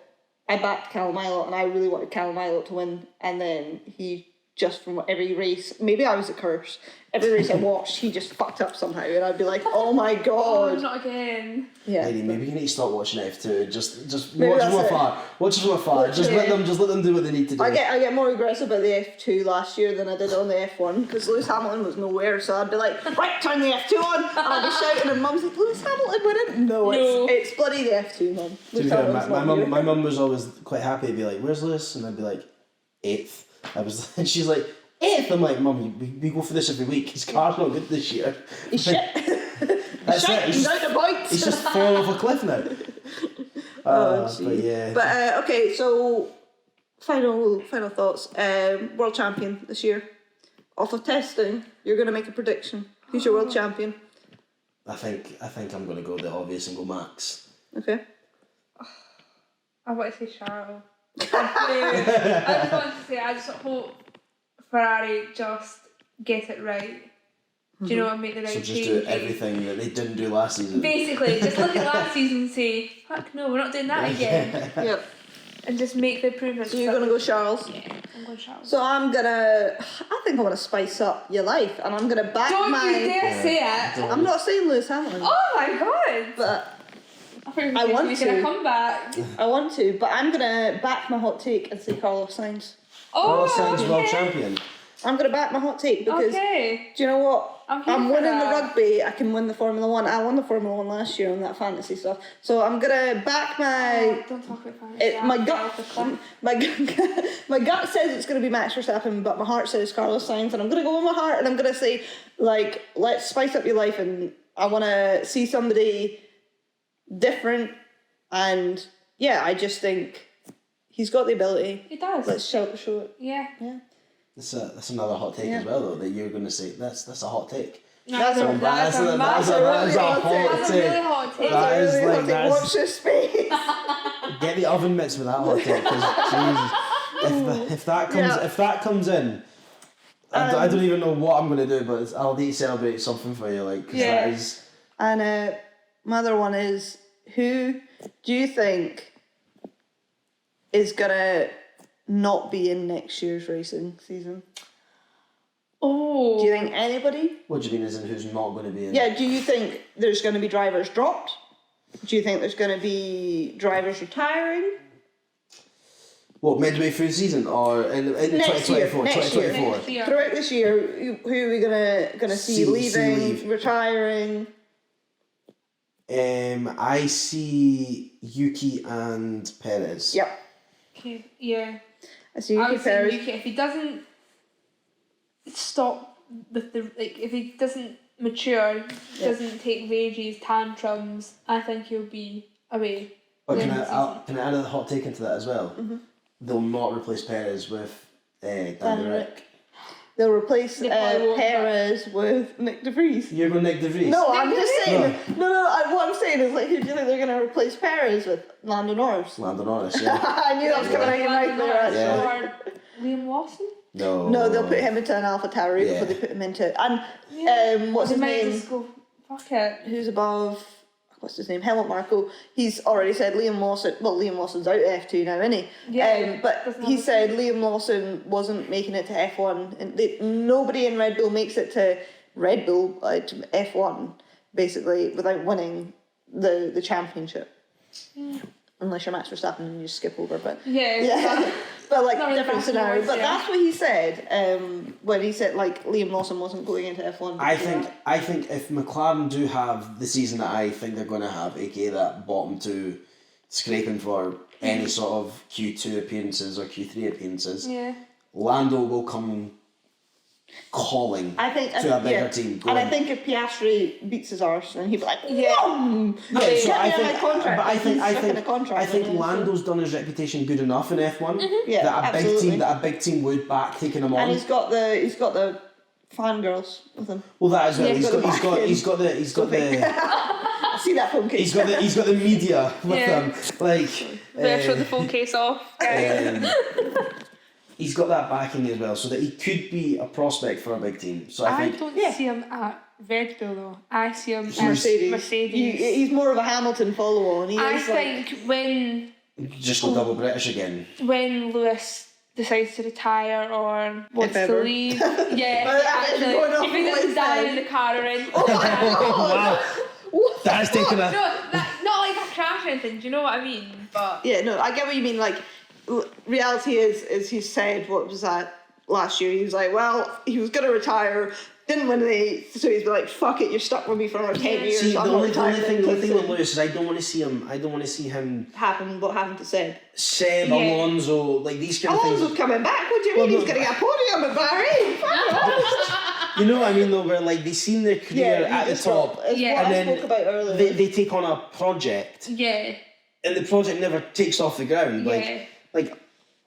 I backed Callum Ilott and I really wanted Callum Ilott to win. And then he just from every race, maybe I was a curse. Every race I watched, he just fucked up somehow. And I'd be like, oh my God. Oh, not again. Yeah. Lady, maybe you need to stop watching F2. Just Maybe watch from that's it. afar. Watch it from afar. Just let them do what they need to do. I get more aggressive about the F2 last year than I did on the F1 because Lewis Hamilton was nowhere, so I'd be like, right, turn the F2 on, and I'd be shouting, and Mum's like, Lewis Hamilton winning? No, it's bloody the F2, Mum. To be fair, my mum was always quite happy to be like, where's Lewis? And I'd be like, 8th. And she's like, 8th? I'm like, Mum, we go for this every week. His car's not good this year. He's shit. That's it. He's out of points. He's just fallen off a cliff now. But yeah. But okay, so final thoughts. World champion this year. Off of testing, you're going to make a prediction. Who's your world champion? I think I'm going to go the obvious and go Max. Okay. I want to say Charles. I just want to say, I just hope Ferrari just get it right. Do you know what? Make the right So just changes. do everything that they didn't do last season. Basically, just look at last season and say, fuck no, we're not doing that again. Yep. And just make the improvements. So you're going to go Charles? Yeah, I'm going Charles. So I think I want to spice up your life, and I'm going to back Don't my... you dare say it! I'm not saying Lewis Hamilton. Oh my god! But I want to. Gonna come back. I want to, but I'm going to back my hot take and say Carlos Sainz. Oh, Carlos Sainz world champion. I'm going to back my hot take because, do you know what? I'm winning the rugby, I can win the Formula 1. I won the Formula 1 last year on that fantasy stuff. So I'm going to back my... don't talk about fantasy. My gut says it's going to be Max Verstappen, but my heart says Carlos Sainz, and I'm going to go with my heart, and I'm going to say, like, let's spice up your life, and I want to see somebody different, and yeah, I just think he's got the ability. He does. Let's show it. Yeah. That's another hot take as well, though, that you're going to say. That's a hot take. That's a really hot take. That is like, watch this space. Get the oven mitts with that hot take, because if that comes in, I don't even know what I'm going to do, but I'll need to celebrate something for you, like, 'cause that is... And my other one is, who do you think is going to not be in next year's racing season? Oh. Do you think anybody? What do you mean as in who's not going to be in? Yeah, do you think there's going to be drivers dropped? Do you think there's going to be drivers retiring? What, midway through the season or in 2024? Next year. Throughout this year, who are we gonna see leaving, retiring? I see Yuki and Perez. Yep. Okay. Yeah. I see Yuki Perez. Yuki, if he doesn't stop with if he doesn't mature, doesn't take rages, tantrums, I think he'll be away. But can I add a hot take into that as well? Mm-hmm. They'll not replace Perez with Danny Rick. They'll replace They probably won't, Perez with Nick De Vries. You're going Nick De Vries? No, I'm Nick De just Vries? saying. No. What I'm saying is, like, who do you think they're going to replace Perez with? Lando Norris. Lando Norris, yeah. I knew that was coming out of your mouth there, actually. Or Liam Lawson? No, they'll put him into an AlphaTauri before they put him into... And what's They his might name? just go, fuck it. Who's above... What's his name? Helmut Marko. He's already said Liam Lawson... Well, Liam Lawson's out of F2 now, isn't he? Yeah. But he said Liam Lawson wasn't making it to F1. And nobody in Red Bull makes it to Red Bull, to F1, basically, without winning the championship. Unless you're Max Verstappen and you just skip over, but... Yeah. But, like, Not different really scenario. But yeah. that's what he said when he said, like, Liam Lawson wasn't going into F1. I think if McLaren do have the season that I think they're going to have, aka that bottom two scraping for any sort of Q2 appearances or Q3 appearances, Lando will come calling to a bigger team. And I think if Piastri beats his arse, then he'd be like, so I think Lando Lando's done his reputation good enough in F1 Yeah, that a big team would back taking him on. And he's got the fangirls with him. Well, that as well. Yeah, He's got the I see that phone case. he's got the media with him. Like Better shut the phone case off. He's got that backing as well, so that he could be a prospect for a big team. So I think don't see him at Red Bull though. I see him at Mercedes. Mercedes. He's more of a Hamilton follower. I think when just go double British again. When Lewis decides to retire or wants If to ever. leave, actually, if he doesn't die in the car or anything. Wow, that's taken a. No, not like a crash or anything. Do you know what I mean? But yeah, no, I get what you mean. Like, reality is he said, what was that last year? He was like, well, he was going to retire, didn't win the, so he's like, fuck it, you're stuck with me for another 10 years. See, the I'm only not retiring. thing with Lewis is I don't want to see him happen what happened to Seb. Alonso, like these kind of things. Alonso's coming back. What do you mean? He's getting a podium at Bahrain. You know what I mean though, where like they seen their career at the top, and then I spoke about earlier. They take on a project, and the project never takes off the ground. Like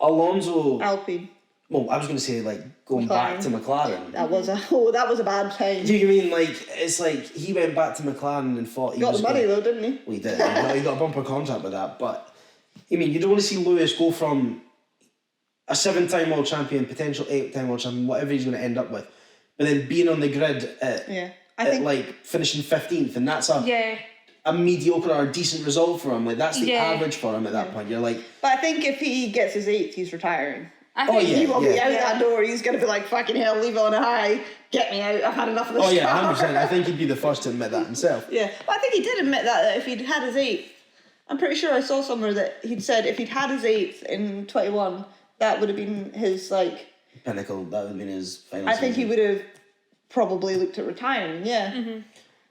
Alonso, Alpine. Well, I was going to say like going back to McLaren. That was a bad time. Do you mean like it's like he went back to McLaren and thought he got was the money though, didn't he? Well, he did. He got a bumper contract with that, but I mean, you don't want to see Lewis go from a 7-time world champion, potential 8-time world champion, whatever he's going to end up with, but then being on the grid at like finishing 15th, and that's a mediocre or a decent result for him. Like that's the average for him at that point. You're like, but I think if he gets his 8th, he's retiring. I think he won't be out that door. He's going to be like, fucking hell, leave it on a high. Get me out. I've had enough of this. 100%. I think he'd be the first to admit that himself. Yeah, but I think he did admit that if he'd had his 8th, I'm pretty sure I saw somewhere that he'd said if he'd had his 8th in 21, that would have been his like pinnacle. That would have been his final. I think he would have probably looked at retiring. Yeah. Mm-hmm.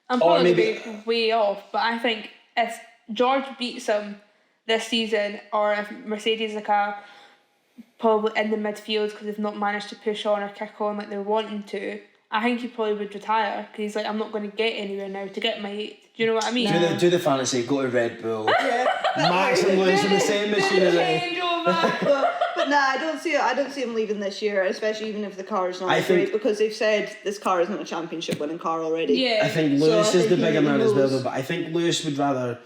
I'm probably way off, but I think if George beats him this season, or if Mercedes probably in the midfield because they've not managed to push on or kick on like they're wanting to, I think he probably would retire because he's like, I'm not going to get anywhere now to get my 8th. Do you know what I mean? Do the fantasy, go to Red Bull. Max and Lewis in the same machinery. But nah, I don't see him leaving this year, especially even if the car is not great, because they've said this car isn't a championship winning car already. Yeah. I think Lewis is the bigger man as well, though, but I think Lewis would rather,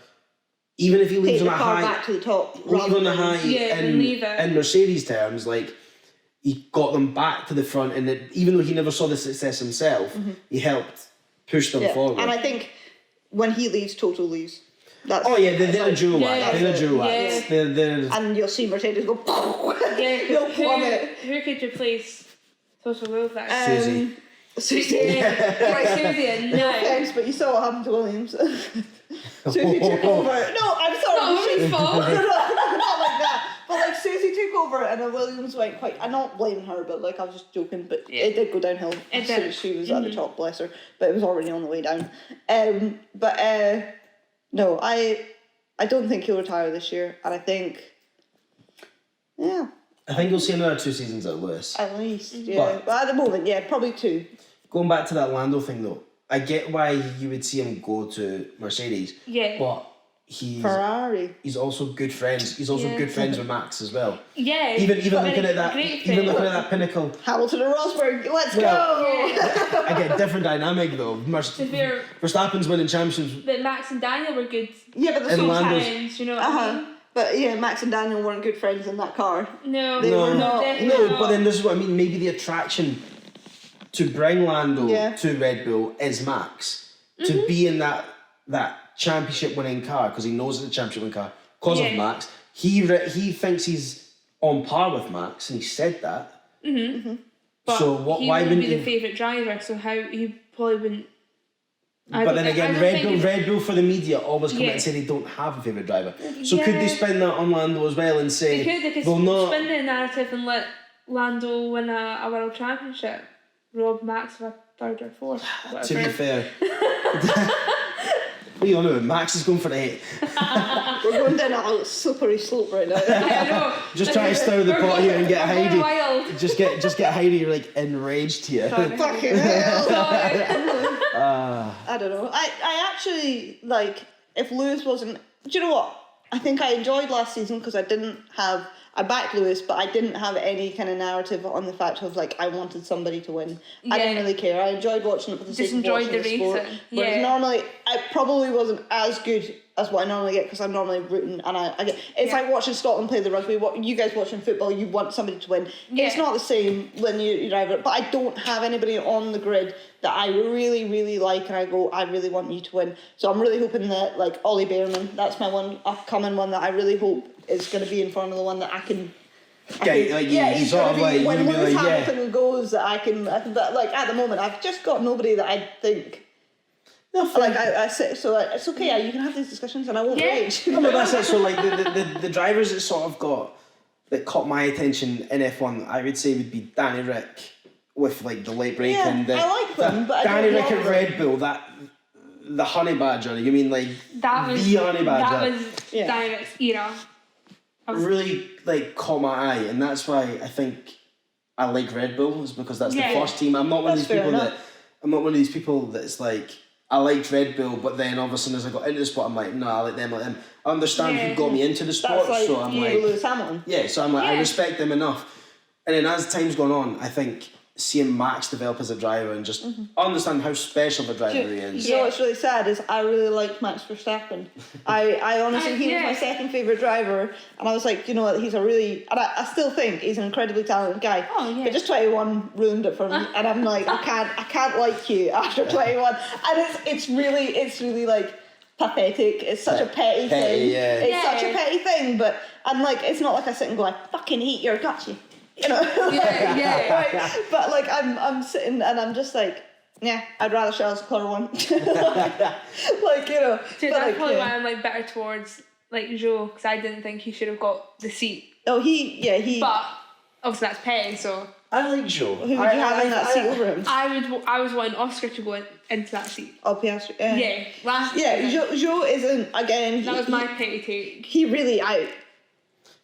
even if he leaves on a high, back to the top, leave on a high in Mercedes terms, like he got them back to the front, and even though he never saw the success himself, he helped push them forward. And I think when he leaves, Toto leaves. They're a dual act. They're a dual act. And you'll see Mercedes go. They'll plummet. Who could replace Toto Wolff? Susie. Susie. No offense, but you saw what happened to Williams. Susie took over. No, I'm sorry. Not Williams' fault. Not like that. But like Susie took over, and then Williams went quite. I'm not blaming her, but like I was just joking. But it did go downhill. As soon as she was at the top, bless her. But it was already on the way down. No, I don't think he'll retire this year, and I think, I think you'll see another 2 seasons at Lewis. At least, yeah. But at the moment, probably 2. Going back to that Lando thing though, I get why you would see him go to Mercedes. Yeah. But Ferrari. He's also good friends. He's also good friends with Max as well. Yeah. Even looking at that pinnacle. Hamilton and Rosberg, let's go! Again, different dynamic though. Verstappen's winning championships. But Max and Daniel were good. Yeah, but sometimes, you know what I mean? But yeah, Max and Daniel weren't good friends in that car. No, they were not. No, but then this is what I mean. Maybe the attraction to bring Lando to Red Bull is Max. To be in that championship winning car, because he knows it's a championship winning car because of Max. He thinks he's on par with Max, and he said that. But so why wouldn't be the favourite driver? So how he probably wouldn't. But then again, Red Bull for the media always come out and say they don't have a favourite driver. So could they spin that on Lando as well and say they could spin the narrative and let Lando win a world championship, rob Max of a third or fourth. To be fair. What are you on about? Max is going for the 8. We're going down a slippery slope right now. I know. Just trying to stir the pot here and get Heidi. Wild. Just get Heidi like enraged here. Fucking hell. I don't know. I actually like if Lewis wasn't. Do you know what? I think I enjoyed last season because I backed Lewis, but I didn't have any kind of narrative on the fact of like I wanted somebody to win. I didn't really care. I enjoyed watching it for the sake of watching the sport. Whereas normally I probably wasn't as good as what I normally get because I'm normally rooting and I get. It's like watching Scotland play the rugby. What you guys watching football, you want somebody to win. Yeah. It's not the same when you drive it. But I don't have anybody on the grid that I really, really like, and I go, I really want you to win. So I'm really hoping that like Ollie Behrman, that's my one upcoming one that I really hope is going to be in Formula One that I can. He's sort of like when Lewis Hamilton goes, that I can. But like at the moment, I've just got nobody that I think. I sit, so it's okay. You can have these discussions, and I won't rage. No, but that's it. So like the drivers that sort of caught my attention in F1, I would say would be Danny Rick with like the late break and I like them, but Danny Rick at Red Bull, the honey badger. You mean like that was the honey badger? That was Danny Rick's era. Really like caught my eye, and that's why I think I like Red Bull, is because that's the first team. I'm not one of these people that's like I liked Red Bull, but then all of a sudden as I got into the sport, I'm like, no, I like them. I understand who got me into the sport, like, so I'm like Lewis Hamilton. Yeah, so I'm like I respect them enough. And then as time's gone on, I think seeing Max develop as a driver and just understand how special of a driver he is. You know what's really sad is I really liked Max Verstappen. I honestly, he was my second favourite driver, and I was like, you know what, he's a really, and I still think he's an incredibly talented guy. Oh, yeah. But just 21 ruined it for me, and I'm like, I can't like you after 21, and it's really like pathetic. It's such a petty thing. Yeah. It's such a petty thing, but I'm like, it's not like I sit and go, I fucking hate your guts, you know. Right? But like I'm sitting and I'm just like, I'd rather Charles Leclerc won. like, you know. So that's probably why I'm like better towards like Joe, because I didn't think he should have got the seat. Oh, he. But obviously that's petty, so. I like Joe. Who would you have in that seat over him? I was wanting Oscar to go into that seat. Oh, Piastri. Yeah. Last season. Joe isn't again. That was my petty take. He really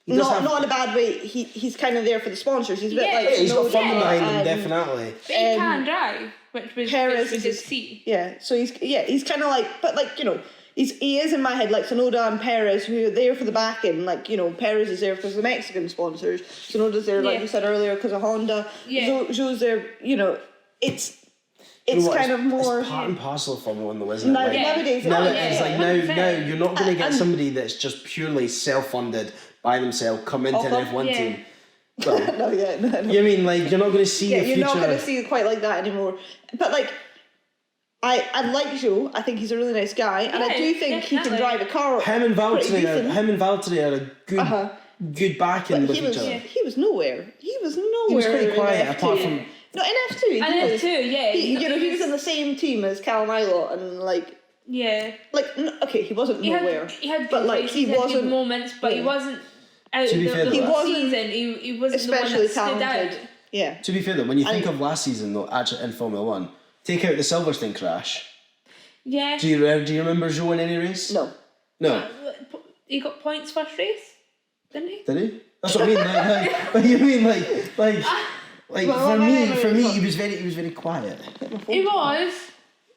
not in a bad way. He's kind of there for the sponsors. He's a bit like he's got funding behind him, definitely. But he can drive, which was his seat. Yeah, so he's kind of like, but like, you know, he is in my head like Tsunoda and Perez, who are there for the backing. Like, you know, Perez is there because of the Mexican sponsors. Tsunoda's there, like you said earlier, because of Honda. Yeah. Joe's there. You know, it's kind of more. It's part and parcel of Formula 1 though, isn't it? Nowadays, it's like now you're not going to get somebody that's just purely self-funded by themselves come into an F1 team. Well, no. You mean like you're not going to see the future? You're not going to see it quite like that anymore. But like, I like Joe. I think he's a really nice guy, and I do think he can drive a car. Him and Valtteri are a good backing with each other. He was nowhere. He was pretty quiet apart from. No, in F2. In F2, yeah. He was in the same team as Callum Ilott and like. Yeah. Like he wasn't nowhere. He had but like he wasn't good moments, but he wasn't. Out to be fair, he wasn't. He wasn't especially the one that talented. stood out. Yeah. To be fair though, when you think of last season though, actually in Formula 1, take out the Silverstone crash. Yeah. Do you remember Joe in any race? No. He got points first race, didn't he? Did he? That's what I mean. Like you mean like for me, he was very quiet. He was,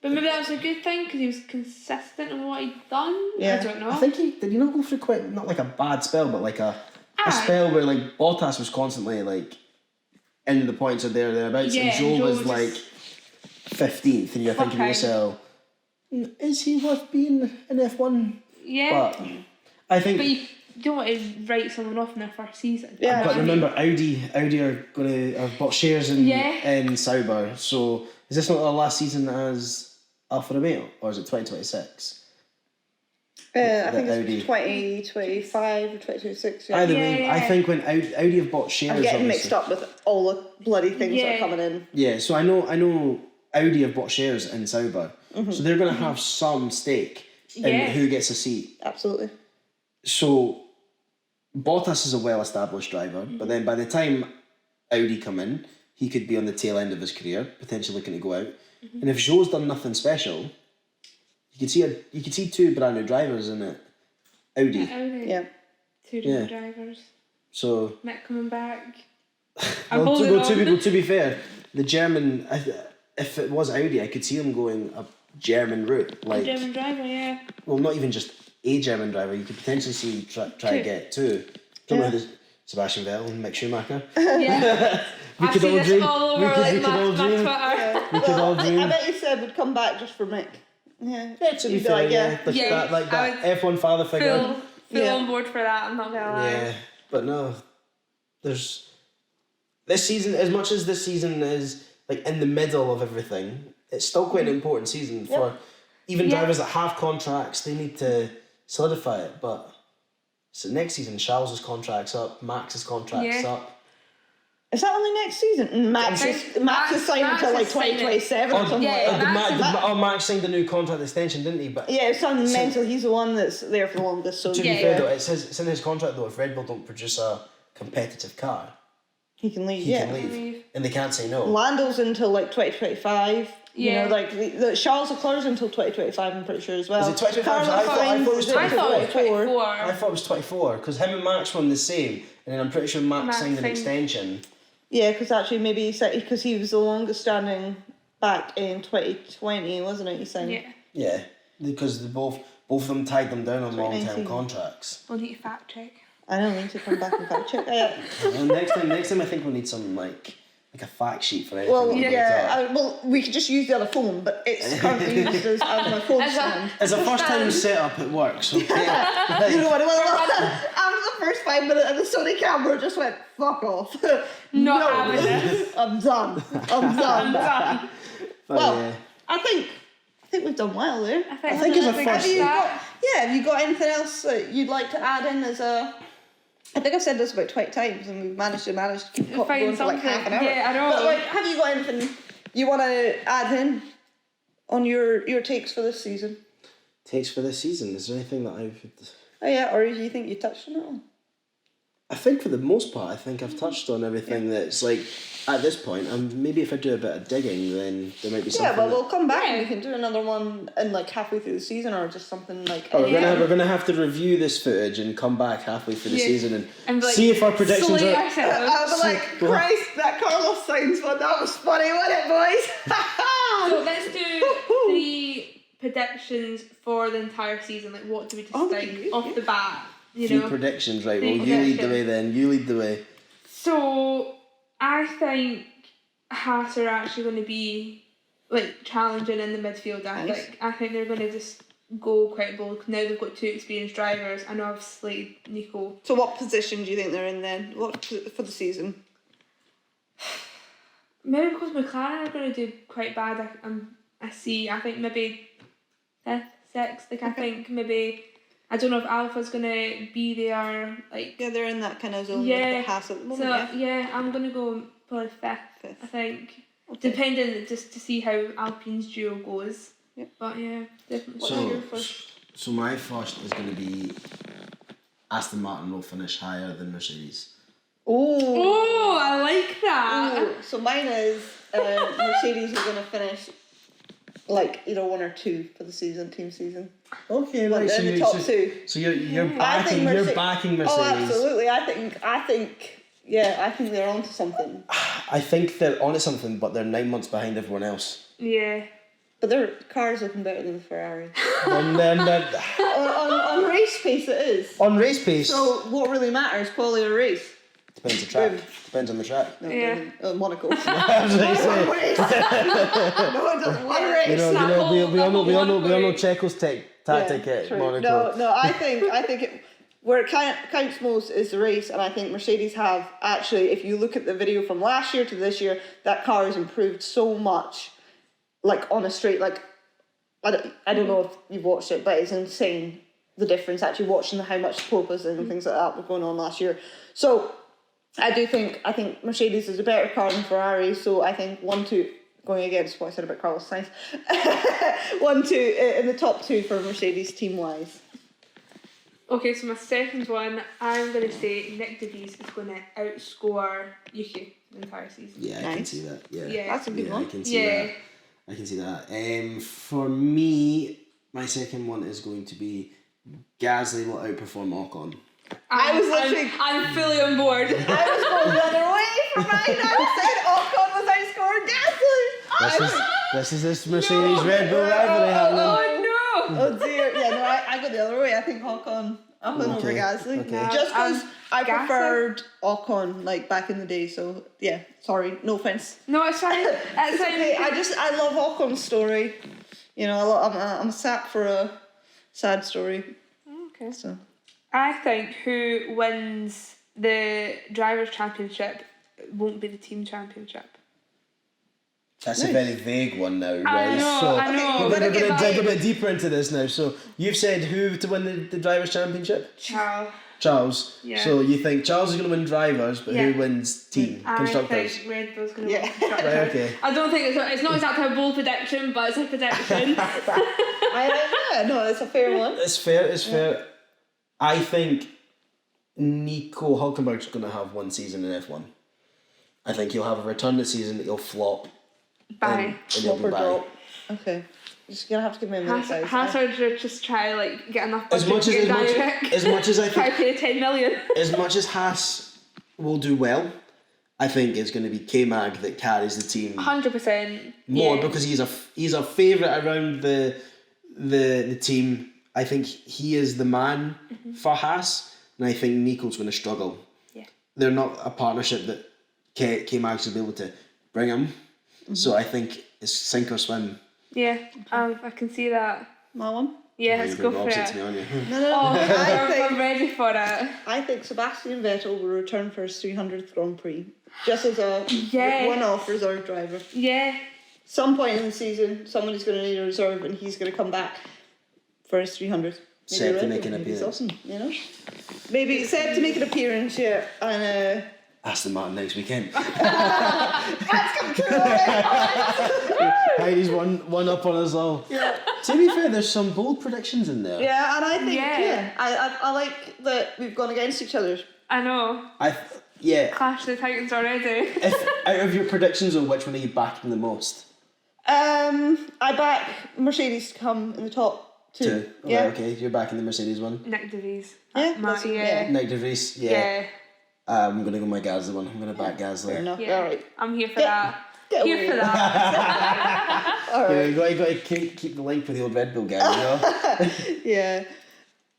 But maybe that was a good thing because he was consistent in what he'd done. Yeah. I don't know. I think did he not go through quite, not like a bad spell, but like a spell where like Bottas was constantly like in the points or thereabouts, and Joe was like 15th, and you're thinking to yourself, is he worth being an F1? Yeah. But I think. But you don't want to write someone off in their first season. Yeah. But remember, Audi are going to have bought shares in Sauber. So is this not our last season as Alfa Romeo, or is it 2026? I think it's 2025 or 2026. Yeah. Either way, I think when Audi have bought shares, I'm getting mixed up with all the bloody things that are coming in. Yeah, so I know Audi have bought shares in Sauber, so they're going to have some stake in who gets a seat. Absolutely. So Bottas is a well-established driver, but then by the time Audi come in, he could be on the tail end of his career, potentially looking to go out. And if Joe's done nothing special, you could see two brand new drivers in it. Audi. Yeah. Two different drivers. So Mick coming back. to be fair, the German, if it was Audi, I could see them going a German route. Like, a German driver, yeah. Well, not even just a German driver. You could potentially see try to get two. Don't know who Sebastian Vettel and Mick Schumacher. Yeah. We could all dream. We could all dream. I bet you said would come back just for Mick. Yeah. To be fair, that F1 father figure. Full on board for that. I'm not gonna lie. Yeah, but no, there's this season. As much as this season is like in the middle of everything, it's still quite an important season for even drivers that have contracts. They need to solidify it. But so next season, Charles's contract's up, Max's contract's up. Is that only next season? Max is signed until like 2027 or something like that. Max signed a new contract extension, didn't he? But yeah, it's something mental. He's the one that's there for the longest. So to be fair though, it's in his contract though, if Red Bull don't produce a competitive car, he can leave. And they can't say no. Lando's until like 2025. You know, like the Charles Leclerc's until 2025, I'm pretty sure as well. Is it 2025? I thought it was 24. I thought it was 24 because him and Max won the same, and then I'm pretty sure Max signed an extension. Yeah, because actually maybe because he was the longest standing back in 2020, wasn't it? He signed. Yeah, because both of them tied them down on long-term contracts. We'll need to fact check. I don't need to come back and fact check. Next time I think we'll need some like a fact sheet for anything. Well, we could just use the other phone, but it's currently used as my phone stand. It's a first time setup, it works. Okay. You know what? After the first 5 minutes, and the Sony camera just went fuck off. Not having this. I'm done. Well, I think we've done well there. I think it's a first. Have you got anything else that you'd like to add in as a? I think I've said this about 20 times, and we've managed to keep going for like half an hour. Yeah, I know. But like, have you got anything you want to add in on your takes for this season? Takes for this season? Is there anything that I've? Oh yeah, or do you think you touched on it all? I think for the most part, I think I've touched on everything that's like at this point. And maybe if I do a bit of digging, then there might be something. Yeah, but we'll come back and we can do another one in like halfway through the season, or just something like. Oh, we're gonna have to review this footage and come back halfway through the season and like, see if our predictions are. I'll be like, Christ, that Carlos Sainz one, that was funny, wasn't it, boys? So let's do 3 predictions for the entire season. Like, what do we just think off the bat? You know, predictions, right? Well, you lead the way then. You lead the way. So, I think Haas are actually going to be like challenging in the midfield. I think they're going to just go quite bold. Now they've got 2 experienced drivers, and obviously Nico. So, what position do you think they're in then? What for the season? Maybe because McLaren are going to do quite bad. I think maybe 5th, 6th. Like I think maybe. I don't know if Alpha's gonna be there. Like they're in that kind of zone. Yeah, with the Haas at the moment. So I'm gonna go probably 5th. I think, depending just to see how Alpine's duo goes. Yeah. But yeah, definitely. So my first is gonna be Aston Martin will finish higher than Mercedes. Oh, I like that. Ooh. So mine is Mercedes are gonna finish like either 1 or 2 for the team season. Okay, right. So the top 2. So you're backing Mercedes. Oh, absolutely. I think they're onto something. I think they're onto something, but they're 9 months behind everyone else. Yeah. But their car's looking better than the Ferrari. And then on race pace it is. on race pace. So what really matters, quality of race? Depends the track. Depends on the track. No, Yeah. it doesn't. Monaco. I was going to say. No, it doesn't. One race. We all know Checo's tactic at true. Monaco. No, I think where it counts most is the race, and I think Mercedes have actually, if you look at the video from last year to this year, that car has improved so much, like on a straight, like, I don't know if you've watched it, but it's insane, the difference actually watching how much porpoising and things like that were going on last year. So I think Mercedes is a better car than Ferrari, so I think 1-2, going against what I said about Carlos Sainz, 1-2 in the top 2 for Mercedes team-wise. Okay, so my second one, I'm going to say Nick De Vries is going to outscore Yuki the entire season. Yeah, I can see that. Yeah, That's a good one. I can see that. I can see that. For me, my second one is going to be Gasly will outperform Ocon. I'm fully on board. I was going the other way for mine. I said Ocon was outscoring Gasly. This is this Mercedes Red Bull rivalry happening. Oh no! Oh dear. Yeah, no, I got the other way. I think Ocon over Gasly. Okay. Just because I Gasly? preferred Ocon like back in the day. So yeah, sorry, no offense. No, it's fine. It's okay. I love Ocon's story. You know, I'm a sap for a sad story. Okay. So I think who wins the Drivers' Championship won't be the Team Championship. That's a very vague one now, right? I know. We're going to dig a bit deeper into this now. So you've said who to win the Drivers' Championship? Charles. Yeah. So you think Charles is going to win drivers, but who wins team constructors? I think Red Bull's going to win constructors. Right, okay. I don't think it's not exactly a bold prediction, but it's a prediction. no, it's a fair one. It's fair. I think Nico Hülkenberg's going to have one season in F1. I think he'll have a return this season, he'll flop. Bye. And he'll be bye. Drop. Okay. Just gonna have to give me a minute, guys. Hazard would just try like get enough as much as I try think, to pay 10 million. as much as Haas will do well, I think it's going to be K-Mag that carries the team 100%. more because he's a favourite around the team. I think he is the man for Haas, and I think Nico's going to struggle. Yeah. They're not a partnership that K-Mag's will be able to bring him. So I think it's sink or swim. Yeah, I can see that. My one? Yeah, let's go for it. To me, aren't you? No. I'm ready for it. I think Sebastian Vettel will return for his 300th Grand Prix, just as a one-off reserve driver. Yeah. Some point in the season, somebody's going to need a reserve, and he's going to come back for his 300th. Set to make an appearance. Awesome, you know. Maybe set to make an appearance, yeah, and. Aston Martin next weekend. That's come true. Heidi's one up on us all. Yeah. To be fair, there's some bold predictions in there. Yeah, and I think I like that we've gone against each other. I know. Clash the Titans already. If out of your predictions, on which one are you backing the most? I back Mercedes to come in the top 2. Yeah. Right, okay, you're backing the Mercedes one. Nick De Vries. Yeah. Nick De Vries. Yeah. I'm going to go my Gasly one. I'm going to back Gasly. Fair enough. Yeah. All right. I'm here for that. Here for that. All right. You got to keep the link with the old Red Bull guy, you know? Yeah.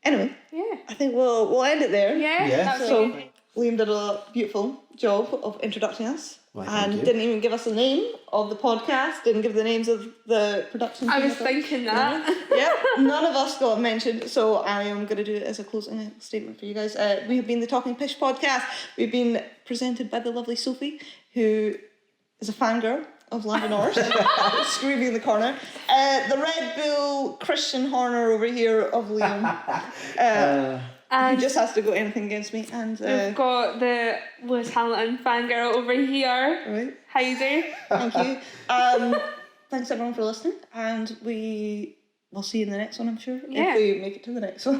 Anyway. Yeah. I think we'll end it there. Yeah. So Liam did a beautiful job of introducing us. Well, didn't even give us the name of the podcast, didn't give the names of the production. I was thinking that. Yeah, none of us got mentioned, so I am going to do it as a closing statement for you guys. We have been the Talkin Pish podcast. We've been presented by the lovely Sophie, who is a fangirl of Lando Norris, screaming in the corner. The Red Bull Christian Horner over here of Liam. And he just has to go anything against me. And we've got the Lewis Hamilton fangirl over here. Right. Heidi. Thank you. Thanks everyone for listening, and we will see you in the next one, I'm sure. Yeah. If we make it to the next one.